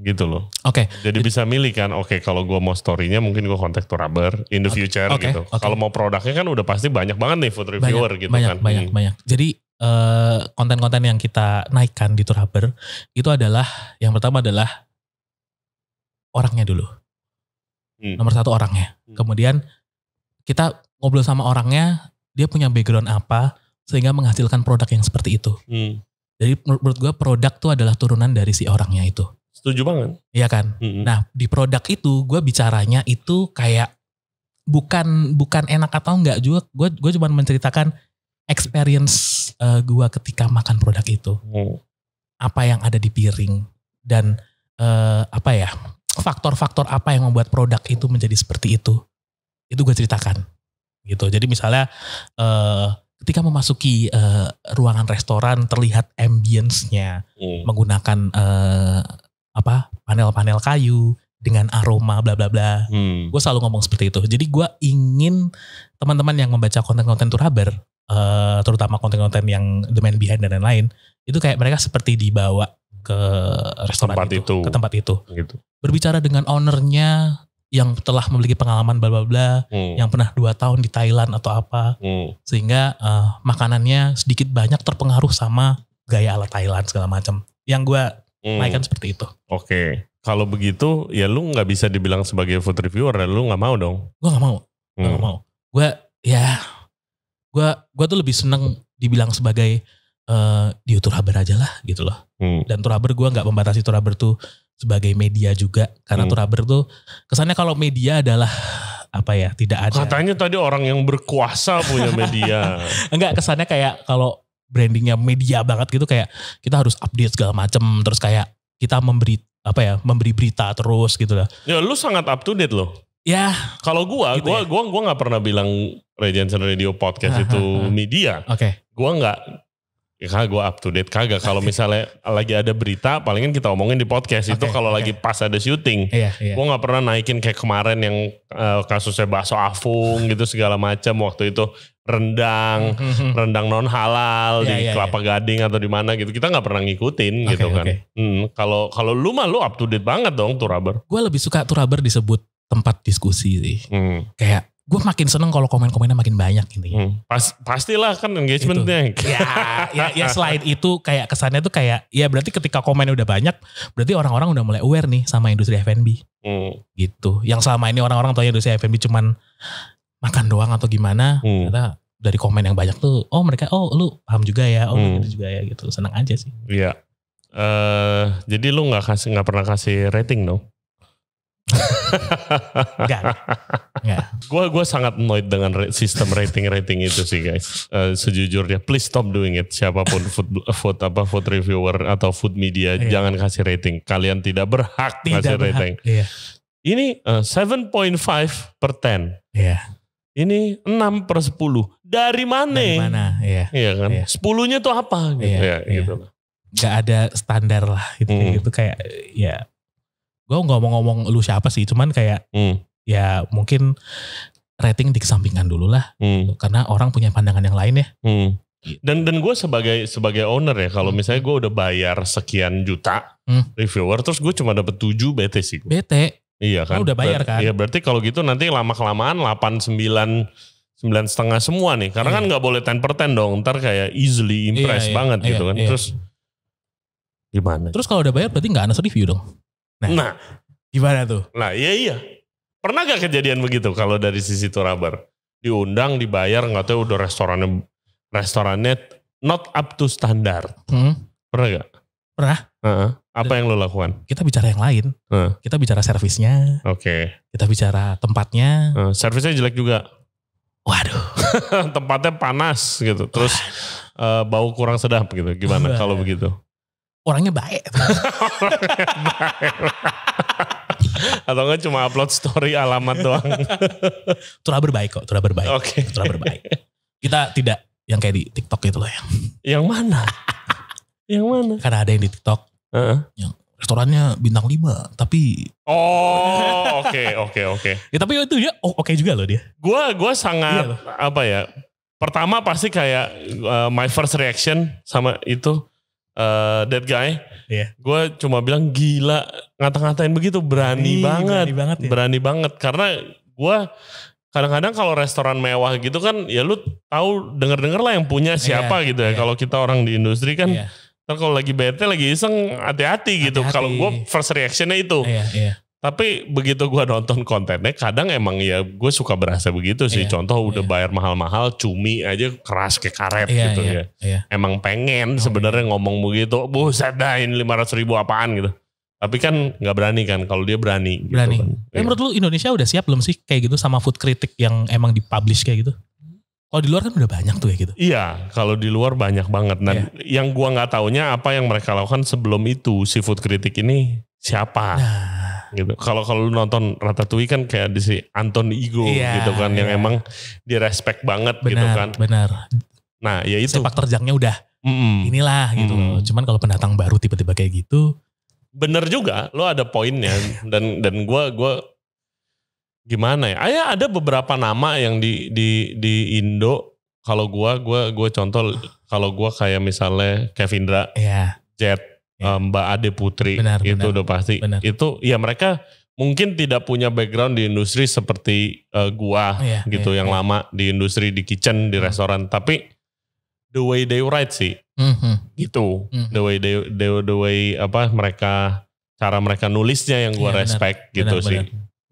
Gitu loh. Oke. Jadi bisa milih kan, kalau gue mau story-nya mungkin gue kontak Tourabber in the future gitu. Kalau mau produknya kan udah pasti banyak banget nih food reviewer gitu kan. Banyak. Jadi konten-konten yang kita naikkan di Tourabber itu adalah, yang pertama adalah orangnya dulu. Nomor satu orangnya. Kemudian kita ngobrol sama orangnya, dia punya background apa sehingga menghasilkan produk yang seperti itu. Jadi menurut gue produk tuh adalah turunan dari si orangnya itu. Setuju banget. Iya kan? Nah di produk itu gue bicaranya itu kayak bukan enak atau enggak juga. Gue cuma menceritakan experience gue ketika makan produk itu. Apa yang ada di piring. Dan faktor-faktor apa yang membuat produk itu menjadi seperti itu. Itu gue ceritakan. Gitu. Jadi misalnya ketika memasuki ruangan restoran terlihat ambience-nya menggunakan panel-panel kayu dengan aroma bla bla bla. Gue selalu ngomong seperti itu. Jadi gue ingin teman-teman yang membaca konten-konten Tourabber, terutama konten-konten yang the man behind dan lain-lain, itu kayak mereka seperti dibawa ke restoran ke tempat itu. Gitu. Berbicara dengan ownernya yang telah memiliki pengalaman bla bla bla, yang pernah 2 tahun di Thailand atau apa, sehingga makanannya sedikit banyak terpengaruh sama gaya ala Thailand segala macam. Yang gue naikkan seperti itu. Oke, kalau begitu ya lu nggak bisa dibilang sebagai food reviewer, lu nggak mau dong? Gue nggak mau, gue tuh lebih seneng dibilang sebagai di Tourabber aja lah gitu loh. Dan Tourabber gue nggak membatasi Tourabber tuh sebagai media juga, karena Tourabber tuh kesannya kalau media adalah tidak ada. Katanya tadi orang yang berkuasa punya media. Enggak, kesannya kayak kalau brandingnya media banget gitu, kayak kita harus update segala macem, terus kayak kita memberi berita terus gitu lah. Ya lu sangat up to date loh. Ya. Kalau gue nggak pernah bilang Ray Jensen Radio Podcast itu media. Oke. Gue nggak. Ya kagak gue up to date kagak. Kalau misalnya lagi ada berita, palingin kita omongin di podcast. Itu kalau lagi pas ada syuting. Gue gak pernah naikin kayak kemarin yang kasusnya bakso afung gitu segala macam. Waktu itu rendang non halal di Kelapa Gading atau di mana gitu. Kita gak pernah ngikutin gitu kan. Kalau lu mah lu up to date banget dong Tourabber. Gue lebih suka Tourabber disebut tempat diskusi sih. Kayak gue makin seneng kalau komen-komennya makin banyak gitu. Pastilah kan engagementnya. Ya selain itu kayak kesannya tuh kayak ya berarti ketika komennya udah banyak berarti orang-orang udah mulai aware nih sama industri F&B. Gitu. Yang selama ini orang-orang taunya industri F&B cuman makan doang atau gimana. Ternyata dari komen yang banyak tuh lu paham juga ya, gitu juga ya gitu. Senang aja sih. Iya. Jadi lu nggak pernah kasih rating dong? Enggak. Gue sangat annoyed dengan sistem rating itu sih guys. Sejujurnya please stop doing it. Siapapun food reviewer atau food media jangan kasih rating. Kalian tidak berhak kasih rating. Ini 7.5 per 10. Ini 6/10. Dari mana? Iya kan. 10-nya tuh apa gitu gitu. Gak ada standar lah gitu kayak ya. Gue gak mau ngomong lu siapa sih, cuman kayak ya mungkin rating dikesampingkan dulu lah. Karena orang punya pandangan yang lain ya. Dan gue sebagai owner ya, kalau misalnya gue udah bayar sekian juta reviewer, terus gue cuma dapet 7, bete sih. Bete? Iya kan. Udah bayar kan? Iya berarti kalau gitu nanti lama-kelamaan 8, 9,5 semua nih. Karena kan gak boleh 10% dong, ntar kayak easily impress banget gitu kan. Terus gimana? Terus kalau udah bayar berarti gak honest review dong? Nah, gimana tuh? Nah iya. Pernah gak kejadian begitu kalau dari sisi Tourabber? Diundang, dibayar, gak tahu udah restorannya not up to standar. Pernah gak? Pernah. Apa yang lo lakukan? Kita bicara yang lain. Kita bicara servisnya. Oke. Kita bicara tempatnya. Servisnya jelek juga? Waduh. Tempatnya panas gitu. Terus bau kurang sedap gitu. Gimana kalau begitu? Orangnya baik. Atau enggak cuma upload story alamat doang? Turah berbaik kok, turah berbaik. Oke. Turah berbaik. Kita tidak yang kayak di TikTok itu loh Yang mana? Yang mana? Karena ada yang di TikTok. Yang restorannya bintang 5 tapi oke. Ya tapi itu dia oke juga loh dia. Gua sangat apa ya? Pertama pasti kayak my first reaction sama itu that guy. Yeah. Gue cuma bilang gila, ngata-ngatain begitu berani banget. Berani banget karena gue kadang-kadang kalau restoran mewah gitu kan ya lu tahu denger-denger lah yang punya siapa gitu ya. Kalau kita orang di industri kan kalau lagi bete lagi iseng hati-hati gitu. Kalau gue first reactionnya itu. Tapi begitu gue nonton kontennya kadang emang ya gue suka berasa begitu sih. Contoh udah bayar mahal-mahal cumi aja keras kayak karet gitu ya. Emang pengen sebenarnya ngomong begitu. Buset dah ini 500.000 apaan gitu. Tapi kan gak berani kan kalau dia berani. Berani. Gitu kan. Menurut lu Indonesia udah siap belum sih kayak gitu sama food critic yang emang dipublish kayak gitu? Kalau di luar kan udah banyak tuh ya gitu. Iya, kalau di luar banyak banget. Dan yang gua nggak taunya apa yang mereka lakukan sebelum itu si food critic ini siapa? Gitu. Kalau lu nonton Ratatouille kan kayak di si Anton Ego gitu kan yang emang direspek banget gitu kan. Benar. Nah, ya itu sepak terjangnya udah inilah gitu loh. Cuman kalau pendatang baru tiba-tiba kayak gitu. Bener juga, lo ada poinnya dan gua gimana ya? Ada beberapa nama yang di Indo kalau gua contoh kalau gua kayak misalnya Kevindra, Jet, Mbak Ade Putri, itu udah pasti. Itu ya mereka mungkin tidak punya background di industri seperti gua gitu yang lama di industri di kitchen di restoran, tapi the way they write sih gitu, the way apa mereka cara mereka nulisnya yang gua respect gitu sih.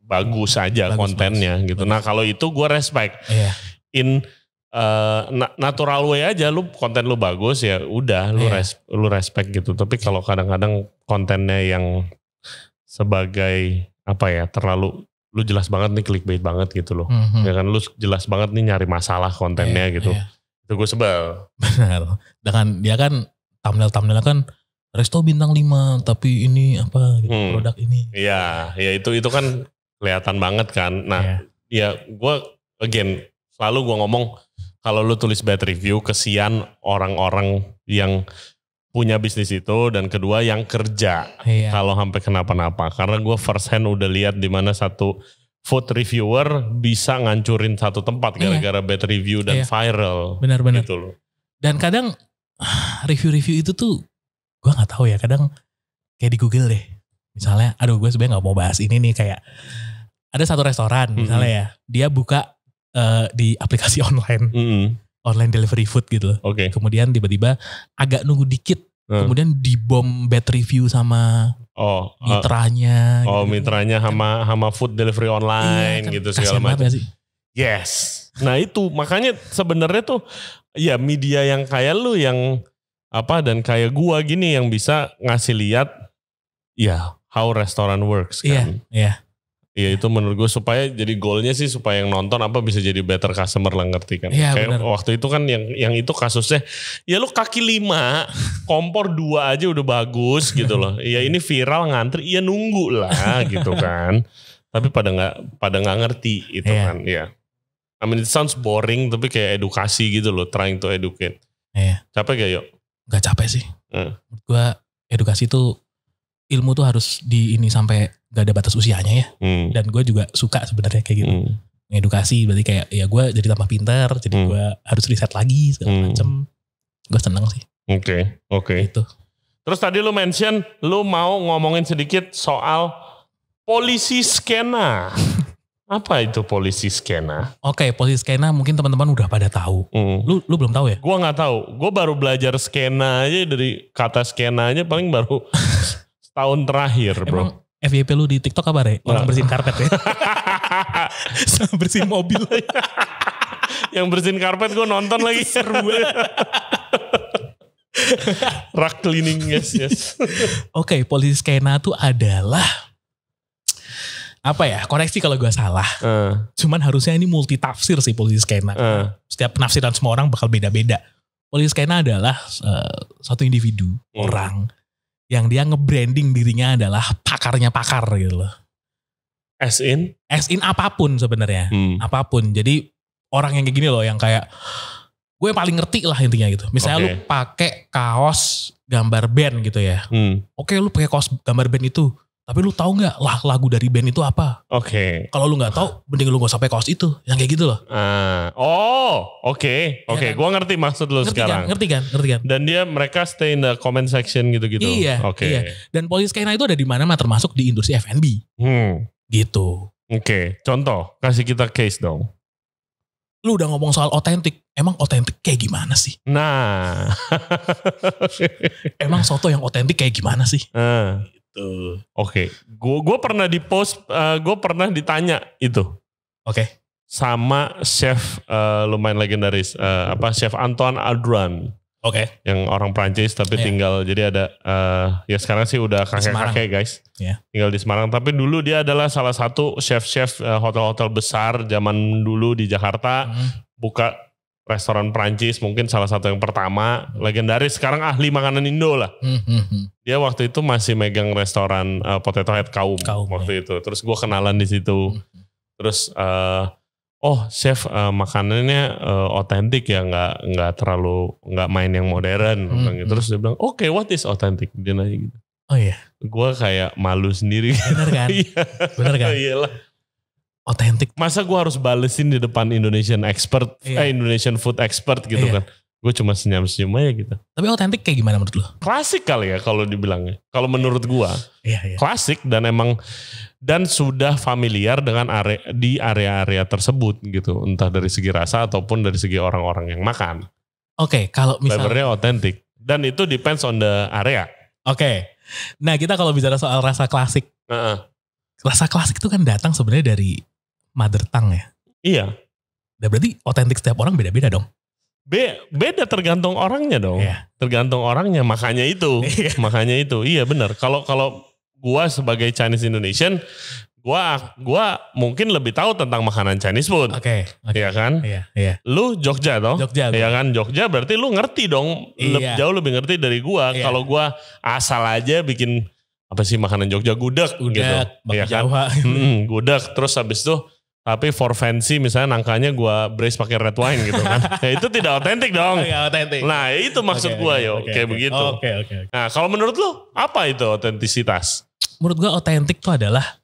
Bagus aja kontennya gitu. Nah kalau itu gue respect. In natural way aja lu konten lu bagus ya udah lu respect gitu. Tapi kalau kadang-kadang kontennya yang sebagai apa ya terlalu lu jelas banget nih clickbait banget gitu loh. Ya kan lu jelas banget nih nyari masalah kontennya gitu. Itu gue sebel. Benar. Dengan dia kan thumbnail kan resto bintang 5 tapi ini apa gitu, produk ini. Iya, ya itu kan kelihatan banget kan. Nah, ya gue again selalu gue ngomong kalau lu tulis bad review kesian orang-orang yang punya bisnis itu dan kedua yang kerja kalau sampai kenapa-napa. Karena gue first hand udah lihat di mana satu food reviewer bisa ngancurin satu tempat gara-gara bad review dan viral. Benar-benar. Gitu loh. Dan kadang review-review itu tuh gue nggak tahu ya. Kadang kayak di Google deh. Misalnya, aduh gue sebenarnya nggak mau bahas ini nih kayak ada satu restoran misalnya ya, dia buka di aplikasi online, online delivery food gitu loh. Kemudian tiba-tiba agak nunggu dikit, kemudian dibom bad review sama mitranya. Mitranya sama food delivery online gitu segala macam. Yes. Nah itu makanya sebenarnya tuh ya media yang kayak lu yang apa dan kayak gua gini yang bisa ngasih lihat ya how restoran works kan. Iya itu menurut gue supaya jadi goalnya sih supaya yang nonton apa bisa jadi better customer lah ngerti kan. Kayak waktu itu kan yang itu kasusnya ya lu kaki 5 kompor 2 aja udah bagus gitu loh. Ya ini viral ngantri ya nunggu lah gitu kan. Tapi pada nggak ngerti itu kan ya. I mean it sounds boring tapi kayak edukasi gitu loh, trying to educate. Capek gak yuk? Gak capek sih. Menurut gue edukasi tuh ilmu tuh harus di ini sampai gak ada batas usianya ya. Dan gue juga suka sebenarnya kayak gitu. Edukasi berarti kayak ya gue jadi tambah pintar, jadi gue harus riset lagi segala macem. Gue seneng sih. Oke. Itu. Terus tadi lu mention lu mau ngomongin sedikit soal polisi skena. Apa itu polisi skena? Oke, polisi skena mungkin teman-teman udah pada tahu. Lu belum tahu ya? Gue nggak tahu. Gue baru belajar skena aja dari kata skena aja paling baru tahun terakhir, bro. Emang FYP lu di TikTok apa Re? Orang bersihin karpet ya? Sama bersihin mobil. Yang bersihin karpet gue nonton lagi. Seru banget. Rak cleaning, yes. Oke, polisi skena tuh adalah apa ya, koreksi kalau gue salah. Cuman harusnya ini multi tafsir sih polisi skena. Setiap penafsiran semua orang bakal beda-beda. Polisi skena adalah suatu individu, orang yang dia nge-branding dirinya adalah pakarnya pakar gitu loh. As in apapun sebenarnya. Apapun. Jadi orang yang kayak gini loh, yang kayak gue paling ngerti lah intinya gitu. Misalnya lu pakai kaos gambar band gitu ya. Oke, lu pakai kaos gambar band itu. Tapi lu tahu nggak lah lagu dari band itu apa? Kalau lu nggak tahu, mending lu nggak sampai kaos itu, yang kayak gitu loh. Oke. Gue ngerti maksud lu sekarang. Ngerti kan? Dan mereka stay in the comment section gitu-gitu. Iya. Dan polisi skena itu ada di mana-mana, termasuk di industri F&B. Gitu. Contoh, kasih kita case dong. Lu udah ngomong soal otentik, emang otentik kayak gimana sih? Nah, emang soto yang otentik kayak gimana sih? Gue pernah di post, gue pernah ditanya itu. Sama chef lumayan legendaris, chef Antoine Aldran. Yang orang Prancis tapi tinggal, jadi ada ya sekarang sih udah kakek-kakek guys. Tinggal di Semarang, tapi dulu dia adalah salah satu chef hotel-hotel besar zaman dulu di Jakarta. Buka restoran Prancis, mungkin salah satu yang pertama, legendaris, sekarang ahli makanan Indo lah. Dia waktu itu masih megang restoran Potato Head Kaum waktu itu. Terus gue kenalan di situ. Terus chef makanannya otentik ya, nggak terlalu, nggak main yang modern. Terus dia bilang, what is authentic? Dia nanya gitu. Gue kayak malu sendiri. Bener kan? Bener kan? Iyalah. Otentik. Masa gue harus balesin di depan Indonesian expert, Indonesian food expert gitu kan. Gue cuma senyum-senyum aja gitu. Tapi otentik kayak gimana menurut lo? Klasik kali ya kalau dibilangnya. Kalau menurut gue, klasik dan sudah familiar dengan di area-area tersebut gitu. Entah dari segi rasa ataupun dari segi orang-orang yang makan. Kalau misalnya flavornya otentik. Dan itu depends on the area. Nah kita kalau bicara soal rasa klasik. Rasa klasik itu kan datang sebenarnya dari mother tongue ya. Iya. Dan berarti otentik setiap orang beda-beda dong. Beda tergantung orangnya dong. Tergantung orangnya, makanya itu. Iya benar. Kalau gua sebagai Chinese Indonesian, gua mungkin lebih tahu tentang makanan Chinese food. Iya kan? Iya. Lu Jogja toh? Jogja. Iya kan? Jogja berarti lu ngerti dong. Jauh lebih ngerti dari gua. Kalau gua asal aja bikin apa sih makanan Jogja, gudeg gitu. Iya kan? Jawa. Gudeg, terus habis itu tapi for fancy misalnya nangkanya gue braise pakai red wine gitu kan. Ya itu tidak otentik dong. Nah itu maksud gue kayak begitu. Nah kalau menurut lu apa itu otentisitas? Menurut gue otentik itu adalah,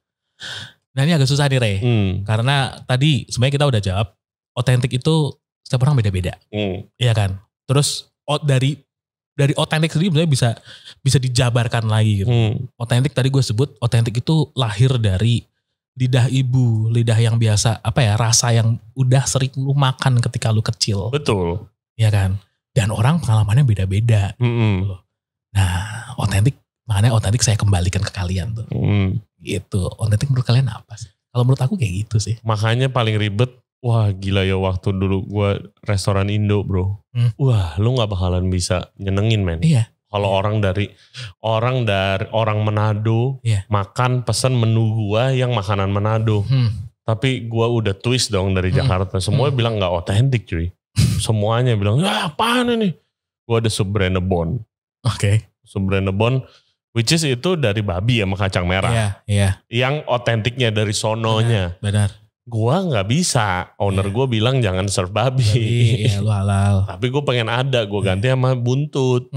nah ini agak susah nih Ray. Karena tadi sebenarnya kita udah jawab, otentik itu setiap orang beda-beda. Iya kan? Terus dari otentik sendiri sebenarnya bisa dijabarkan lagi gitu. Otentik tadi gue sebut, otentik itu lahir dari lidah ibu, lidah yang biasa, rasa yang udah sering lu makan ketika lu kecil. Betul. Iya kan? Dan orang pengalamannya beda-beda. Nah, makanya otentik saya kembalikan ke kalian tuh. Gitu. Otentik menurut kalian apa sih? Kalau menurut aku kayak gitu sih. Makanya paling ribet, wah gila ya waktu dulu gue restoran Indo bro. Wah lu gak bakalan bisa nyenengin men. Iya. Kalau orang Manado makan pesen menu gua yang makanan Manado. Tapi gua udah twist dong dari Jakarta. Semua bilang gak otentik cuy. Semuanya bilang, apaan ini? Gua ada sub Brennebon. Sub Brennebon, which is itu dari babi sama kacang merah. Iya. Yang otentiknya dari sononya. Benar. Gua gak bisa. Owner gua bilang jangan serve babi. Iya lu halal. Tapi gua pengen ada. Gua ganti sama buntut.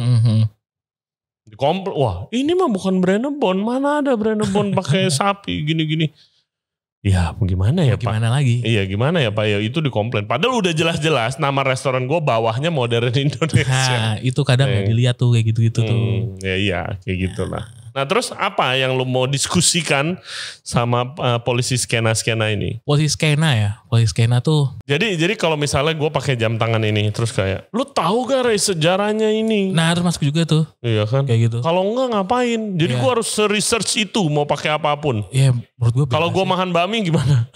Wah ini mah bukan Brennebon, mana ada Brennebon pakai sapi gini-gini. Ya gimana ya Pak? Gimana lagi? Iya gimana ya Pak, ya itu dikomplain. Padahal udah jelas-jelas nama restoran gue bawahnya Modern Indonesia. Nah itu kadang gak dilihat tuh kayak gitu-gitu tuh. Ya iya kayak gitulah. Nah terus apa yang lu mau diskusikan sama polisi skena-skena ini? Polisi skena tuh. Jadi kalau misalnya gue pakai jam tangan ini terus kayak, lu tahu gak Ray sejarahnya ini? Nah harus masuk juga tuh. Iya kan? Kayak gitu. Kalau enggak ngapain? Jadi gue harus research itu mau pakai apapun. Iya menurut gue. Kalau gue makan bakmi gimana?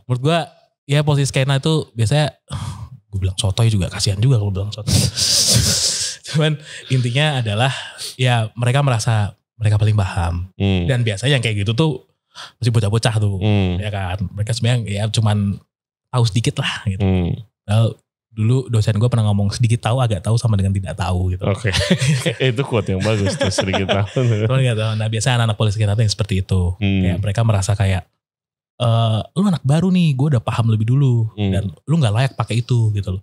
Menurut gue ya polisi skena itu biasanya, gue bilang sotoy juga kasihan juga kalau bilang sotoy. Cuman intinya adalah ya mereka merasa mereka paling paham. Dan biasanya yang kayak gitu tuh masih bocah-bocah tuh, ya kan. Mereka sebenarnya ya cuman tahu sedikit lah gitu. Well, dulu dosen gue pernah ngomong sedikit tahu agak tahu sama dengan tidak tahu gitu. Oke. Itu quote yang bagus tuh, sedikit tahu. Nah biasanya anak-anak polisi kita tuh yang seperti itu. Kayak mereka merasa kayak lu anak baru nih, gue udah paham lebih dulu dan lu nggak layak pakai itu gitu loh.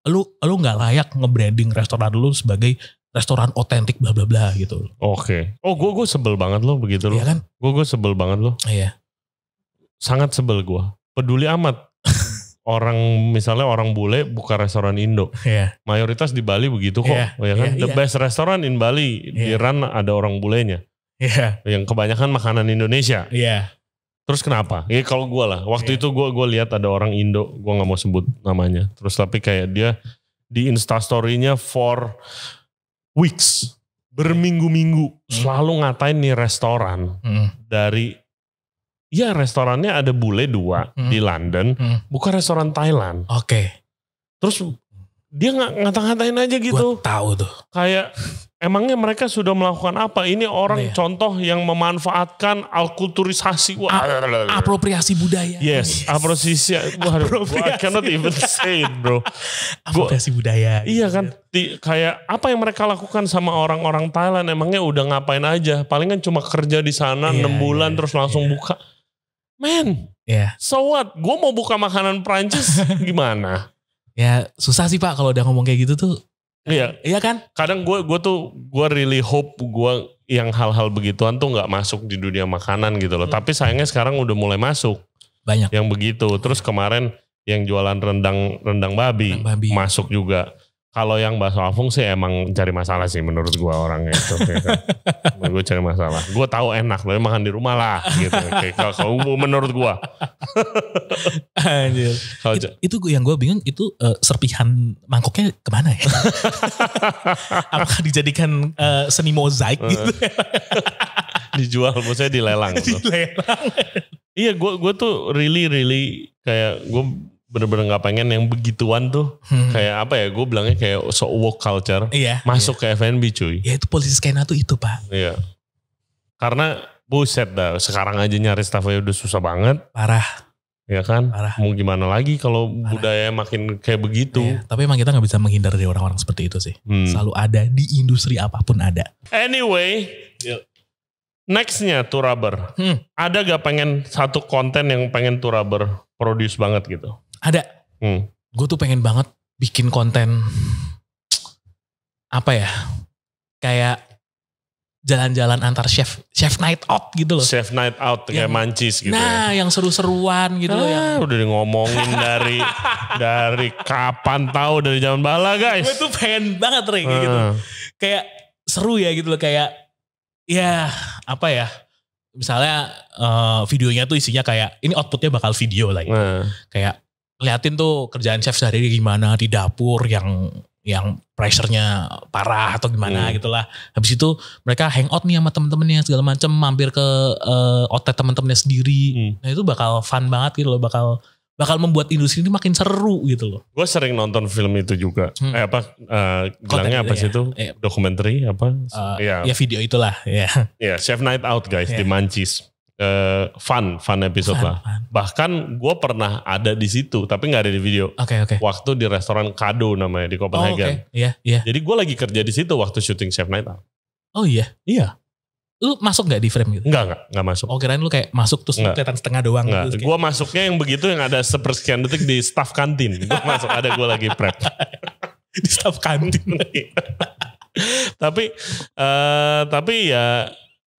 Lu nggak layak nge-branding restoran lu sebagai restoran otentik bla bla bla gitu. Oke. Oh gue sebel banget loh begitu loh. Iya kan? Gue sebel banget loh. Iya. Sangat sebel gue. Peduli amat. Misalnya orang bule buka restoran Indo. Iya. Mayoritas di Bali begitu kok. Iya. Ya kan? Iya. The best restaurant in Bali. Di run ada orang bulenya. Iya. Yang kebanyakan makanan Indonesia. Iya. Terus kenapa? Ya kalau gue lah. Waktu itu gue lihat ada orang Indo. Gue gak mau sebut namanya. Terus tapi kayak dia di Instastory-nya for weeks, berminggu-minggu selalu ngatain nih restoran dari, ya restorannya ada bule 2 di London, bukan restoran Thailand. Oke. Terus dia ngata-ngatain aja gitu. Gue tahu tuh. Kayak emangnya mereka sudah melakukan apa? Ini orang contoh yang memanfaatkan alkulturisasi. Apropriasi budaya. Yes. Apropriasi. I cannot even say it bro. Apropriasi budaya. Iya kan. Kayak apa yang mereka lakukan sama orang-orang Thailand. Emangnya udah ngapain aja. Palingan cuma kerja di sana 6 bulan terus langsung buka. Man. So what? Gue mau buka makanan Prancis gimana? Ya susah sih Pak kalau udah ngomong kayak gitu tuh. Iya kan? Kadang gue really hope gue yang hal-hal begituan tuh nggak masuk di dunia makanan gitu loh. Tapi sayangnya sekarang udah mulai masuk. Banyak. Yang begitu. Terus kemarin yang jualan rendang babi masuk juga. Kalau yang bakso Afung sih emang cari masalah sih menurut gue orangnya itu. Gue cari masalah. Gue tahu enak, tapi makan di rumah lah gitu. Kalau menurut gue. Anjir. Itu yang gue bingung itu serpihan mangkoknya kemana ya? Apakah dijadikan seni mozaik gitu? Dijual, maksudnya dilelang. Dilelang. Iya, gue tuh really kayak gue bener-bener gak pengen yang begituan tuh. Kayak apa ya, gue bilangnya kayak so woke culture. Masuk ke F&B cuy. Ya itu polisi skena tuh itu Pak. Iya. Karena buset dah, sekarang aja nyari staffnya udah susah banget. Parah. Ya kan? Parah. Mau gimana lagi kalau budaya makin kayak begitu. Tapi emang kita gak bisa menghindar dari orang-orang seperti itu sih. Selalu ada di industri apapun ada. Anyway. Nextnya Turaber. Ada gak pengen satu konten yang pengen Turaber produce banget gitu? Ada. Gue tuh pengen banget bikin konten apa ya? Kayak jalan-jalan antar chef night out gitu loh. Chef night out kayak mancis gitu. Nah, yang seru-seruan gitu loh yang udah ngomongin dari kapan tahu dari zaman bala guys. Gue tuh pengen banget kayak gitu. Kayak seru ya gitu loh, kayak ya apa ya? Misalnya videonya tuh isinya kayak ini outputnya bakal video lah gitu. Kayak liatin tuh kerjaan chef sehari gimana di dapur yang pressure-nya parah atau gimana gitulah. Habis itu mereka hangout nih sama temen-temennya segala macem, mampir ke outlet temen-temennya sendiri. Nah itu bakal fun banget gitu loh, bakal membuat industri ini makin seru gitu loh. Gue sering nonton film itu juga. Bilangnya apa sih itu? Dokumenter apa? Ya video itulah. Ya Chef Night Out guys di Mancis. Fun episode lah. Bahkan gue pernah ada di situ, tapi nggak ada di video. Oke. Waktu di restoran Kado namanya di Copenhagen. Iya. Jadi gue lagi kerja di situ waktu syuting Chef Night Out. Oh iya. Iya. Lu masuk nggak di frame gitu? Nggak masuk. Oh kirain lu kayak masuk terus kelihatan setengah doang. Nggak. Gitu. Gue masuknya yang begitu yang ada sepersekian detik di staff kantin. Gue masuk ada gue lagi prep. Di staff kantin. Tapi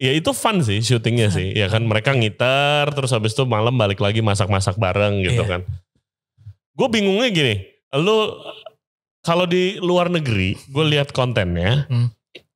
ya itu fun sih syutingnya sih. Ya kan mereka ngiter terus habis itu malam balik lagi masak-masak bareng gitu kan. Gue bingungnya gini. Lu kalau di luar negeri gue lihat kontennya.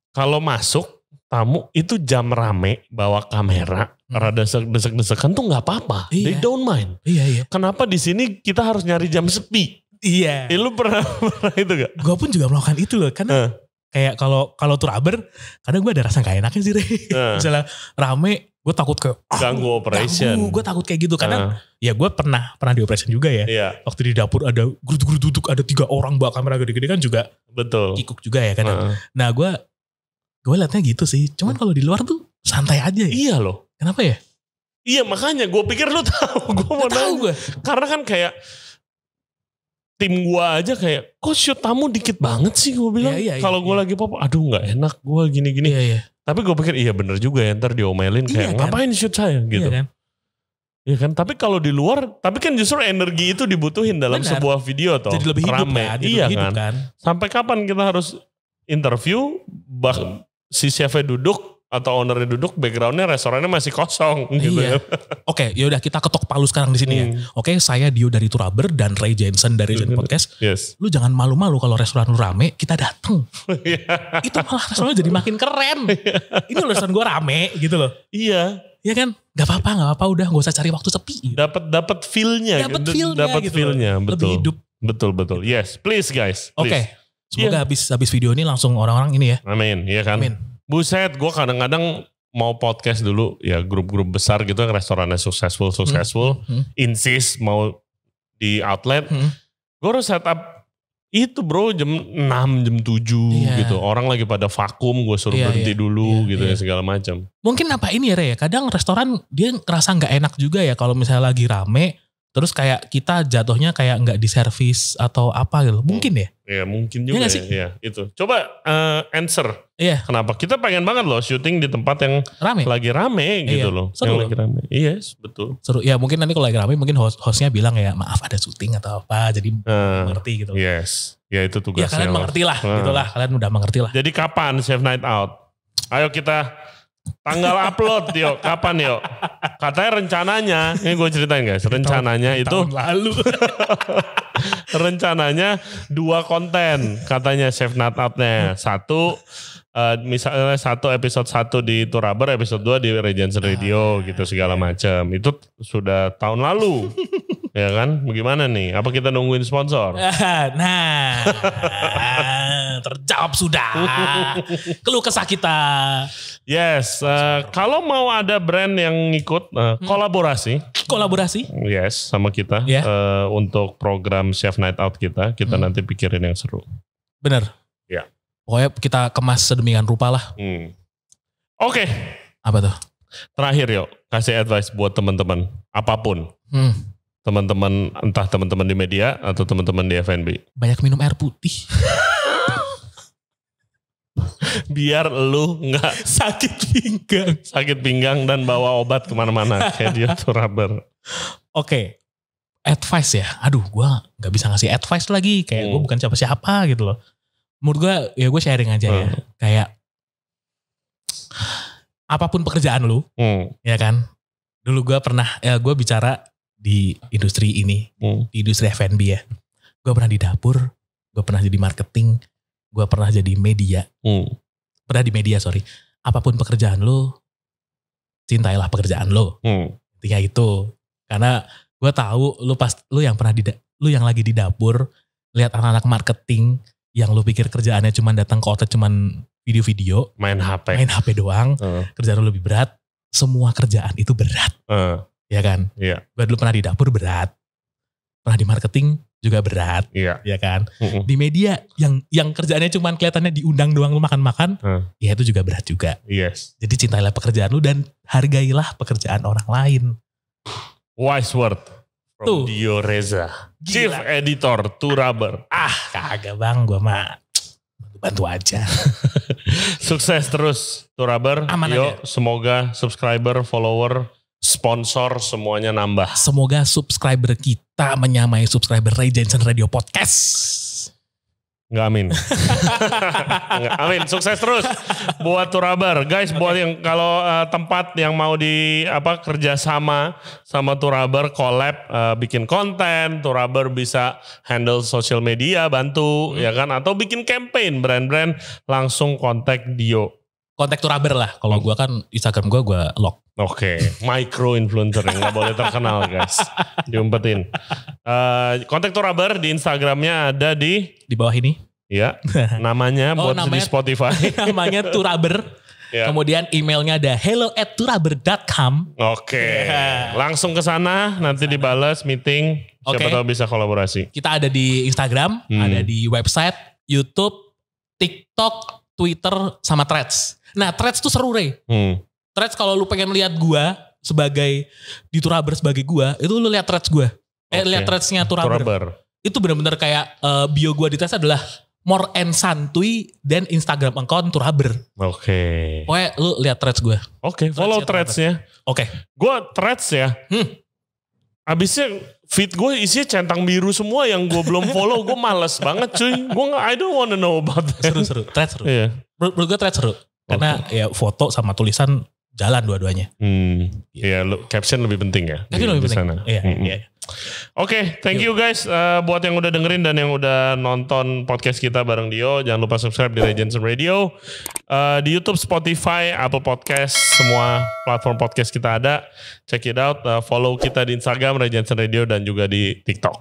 Kalau masuk tamu itu jam rame bawa kamera. Rada desek-desekan tuh gak apa-apa. They don't mind. Iya. Kenapa di sini kita harus nyari jam sepi? Iya. Lu pernah itu gak? Gue pun juga melakukan itu loh. Karena kayak kalau Turaber, kadang gue ada rasa gak enaknya sih Rey. Misalnya rame, gue takut kayak ganggu operation. Gue takut kayak gitu. Karena ya gue pernah di operation juga ya. Waktu di dapur ada geruduk-geruduk, ada 3 orang bawa kamera gede-gede kan juga. Betul. Kikuk juga ya kan. Nah gue liatnya gitu sih. Cuman kalau di luar tuh santai aja ya. Iya loh. Kenapa ya? Iya makanya gue pikir lu tahu. Gue mau tahu gue. Karena kan kayak tim gue aja kayak kok shoot tamu dikit banget sih gue bilang. Kalau gue lagi pop, aduh nggak enak gue gini-gini. Iya. Tapi gue pikir iya bener juga ya, ntar diomelin kayak kan? Ngapain shoot saya gitu. Iya kan? Iya kan, tapi kalau di luar, tapi kan justru energi itu dibutuhin dalam sebuah video toh. Jadi lebih hidup rame. kan? Iya kan? Sampai kapan kita harus interview, si chefnya duduk atau ownernya duduk, backgroundnya restorannya masih kosong gitu. Iya. Oke, yaudah kita ketok palu sekarang di sini ya. Oke, saya Dio dari Turaber dan Ray Jensen dari Zen Podcast. Yes. Lu jangan malu-malu kalau restoran lu rame, kita dateng. Itu malah restorannya jadi makin keren. Ini restoran gue rame gitu loh. Iya. Iya kan? Gak apa-apa udah gak usah cari waktu sepi. Gitu. Dapat feel-nya. Dapat gitu. feel-nya. Lebih hidup. Betul. Yes, please guys. Oke. Semoga habis video ini langsung orang-orang ini ya. Amin, iya kan. Amin. Buset, gue kadang-kadang mau podcast dulu ya grup-grup besar gitu yang restorannya successful, insist mau di outlet. Gue harus setup itu bro jam 6, jam 7 gitu. Orang lagi pada vakum, gue suruh berhenti dulu gitu ya segala macam. Mungkin apa ini ya Rey? Kadang restoran dia ngerasa gak enak juga ya kalau misalnya lagi rame. Terus kayak kita jatuhnya kayak nggak diservis atau apa gitu. Mungkin ya? Iya mungkin juga ya. Itu. Coba answer. Iya. Kenapa? Kita pengen banget loh syuting di tempat yang lagi rame gitu loh. Seru yang lagi rame. Yes, betul. Seru. Ya mungkin nanti kalau lagi rame mungkin hostnya bilang ya maaf ada syuting atau apa. Jadi mengerti gitu. Yes. Ya itu tugasnya. Ya kalian mengerti lah. Gitulah. Kalian udah mengerti lah. Jadi kapan Chef Night Out? Ayo kita tanggal upload yuk. Kapan yuk? Katanya rencananya, ini gue ceritain guys, rencananya itu tahun lalu. rencananya 2 konten katanya Chef Night Out-nya. Misalnya 1 episode 1 di Turaber, episode 2 di Regency Radio gitu segala macam. Itu sudah tahun lalu. Ya kan? Bagaimana nih? Apa kita nungguin sponsor? Nah, terjawab sudah. Keluh kesah kita. Yes, kalau mau ada brand yang ikut kolaborasi. Yes, sama kita untuk program Chef Night Out kita nanti pikirin yang seru. Bener. Ya. Pokoknya kita kemas sedemikian rupa lah. Oke. Apa tuh? Terakhir yuk, kasih advice buat teman-teman apapun. Teman-teman, entah teman-teman di media atau teman-teman di F&B. Banyak minum air putih. Biar lu gak sakit pinggang dan bawa obat kemana-mana. Kayak dia Turaber. Oke. Advice ya. Aduh gue gak bisa ngasih advice lagi. Kayak gue bukan siapa-siapa gitu loh. Menurut gue ya gue sharing aja ya. Kayak apapun pekerjaan lu. Ya kan. Dulu gue pernah, gue bicara di industri ini, di industri F&B ya. Gue pernah di dapur, gue pernah jadi marketing, gue pernah jadi media. Pernah di media, sorry. Apapun pekerjaan lo, cintailah pekerjaan lo. Intinya itu. Karena gue tahu lu yang lagi di dapur, lihat anak-anak marketing yang lu pikir kerjaannya cuma datang ke outlet cuman video-video, main HP doang, kerjaan lu lebih berat. Semua kerjaan itu berat. Ya kan? Iya. Gue dulu pernah di dapur berat. Pernah di marketing juga berat. Iya. Ya kan? Di media yang kerjaannya cuma kelihatannya diundang doang lu makan-makan. Ya itu juga berat juga. Yes. Jadi cintailah pekerjaan lu dan hargailah pekerjaan orang lain. Wise word from Dio Reza. Chief Editor Turaber. Kagak bang, gue mah bantu aja. Sukses terus Turaber. Aman aja. Semoga subscriber, follower, sponsor semuanya nambah. Semoga subscriber kita menyamai subscriber Ray Jensen Radio Podcast. Nggak amin. Nggak amin. Sukses terus buat Turaber. Guys, buat yang kalau tempat yang mau kerja sama Turaber, collab, bikin konten, Turaber bisa handle social media, bantu ya kan, atau bikin campaign brand-brand, langsung kontak Dio. Kontak Turaber lah. Kalau gue kan Instagram gue lock. Oke, micro influencer yang nggak boleh terkenal guys, diumpetin. Kontak Turaber di Instagramnya ada di bawah ini. Ya, namanya di Spotify. Namanya Turaber. Ya. Kemudian emailnya ada hello@turaber.com. Oke, langsung ke sana nanti dibalas meeting. Siapa tahu bisa kolaborasi. Kita ada di Instagram, ada di website, YouTube, TikTok, Twitter, sama Threads. Nah Threads tuh seru Ray. Threads kalau lu pengen lihat gua sebagai di Turaber sebagai gue, itu lu lihat threads gue. Lihat threadsnya Turaber. Itu benar-benar kayak bio gue di threads adalah more and santuy dan Instagram account Turaber. Oke. Pokoknya lu lihat threads gue. Oke, follow threadsnya. Oke. Gue threads ya. Abisnya feed gue isinya centang biru semua yang gue belum follow. Gue males banget cuy. I don't wanna know about that. Seru. Threads seru. Iya. Menurut gue threads seru. Karena ya foto sama tulisan jalan dua-duanya. Iya, caption lebih penting ya. Caption lebih penting. Iya. Oke, thank you guys buat yang udah dengerin dan yang udah nonton podcast kita bareng Dio. Jangan lupa subscribe di Regensen Radio. Di YouTube, Spotify, Apple Podcast, semua platform podcast kita ada. Check it out. Follow kita di Instagram Regensen Radio dan juga di TikTok.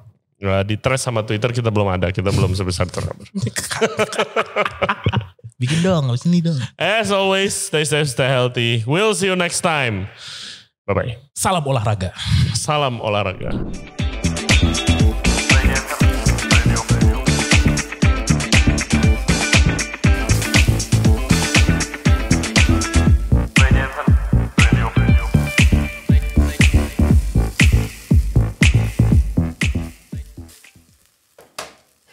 Di Threads sama Twitter kita belum ada. Kita belum sebesar Turaber. Bikin dong, abis ini dong. As always, stay safe, stay healthy. We'll see you next time. Bye-bye. Salam olahraga. Salam olahraga.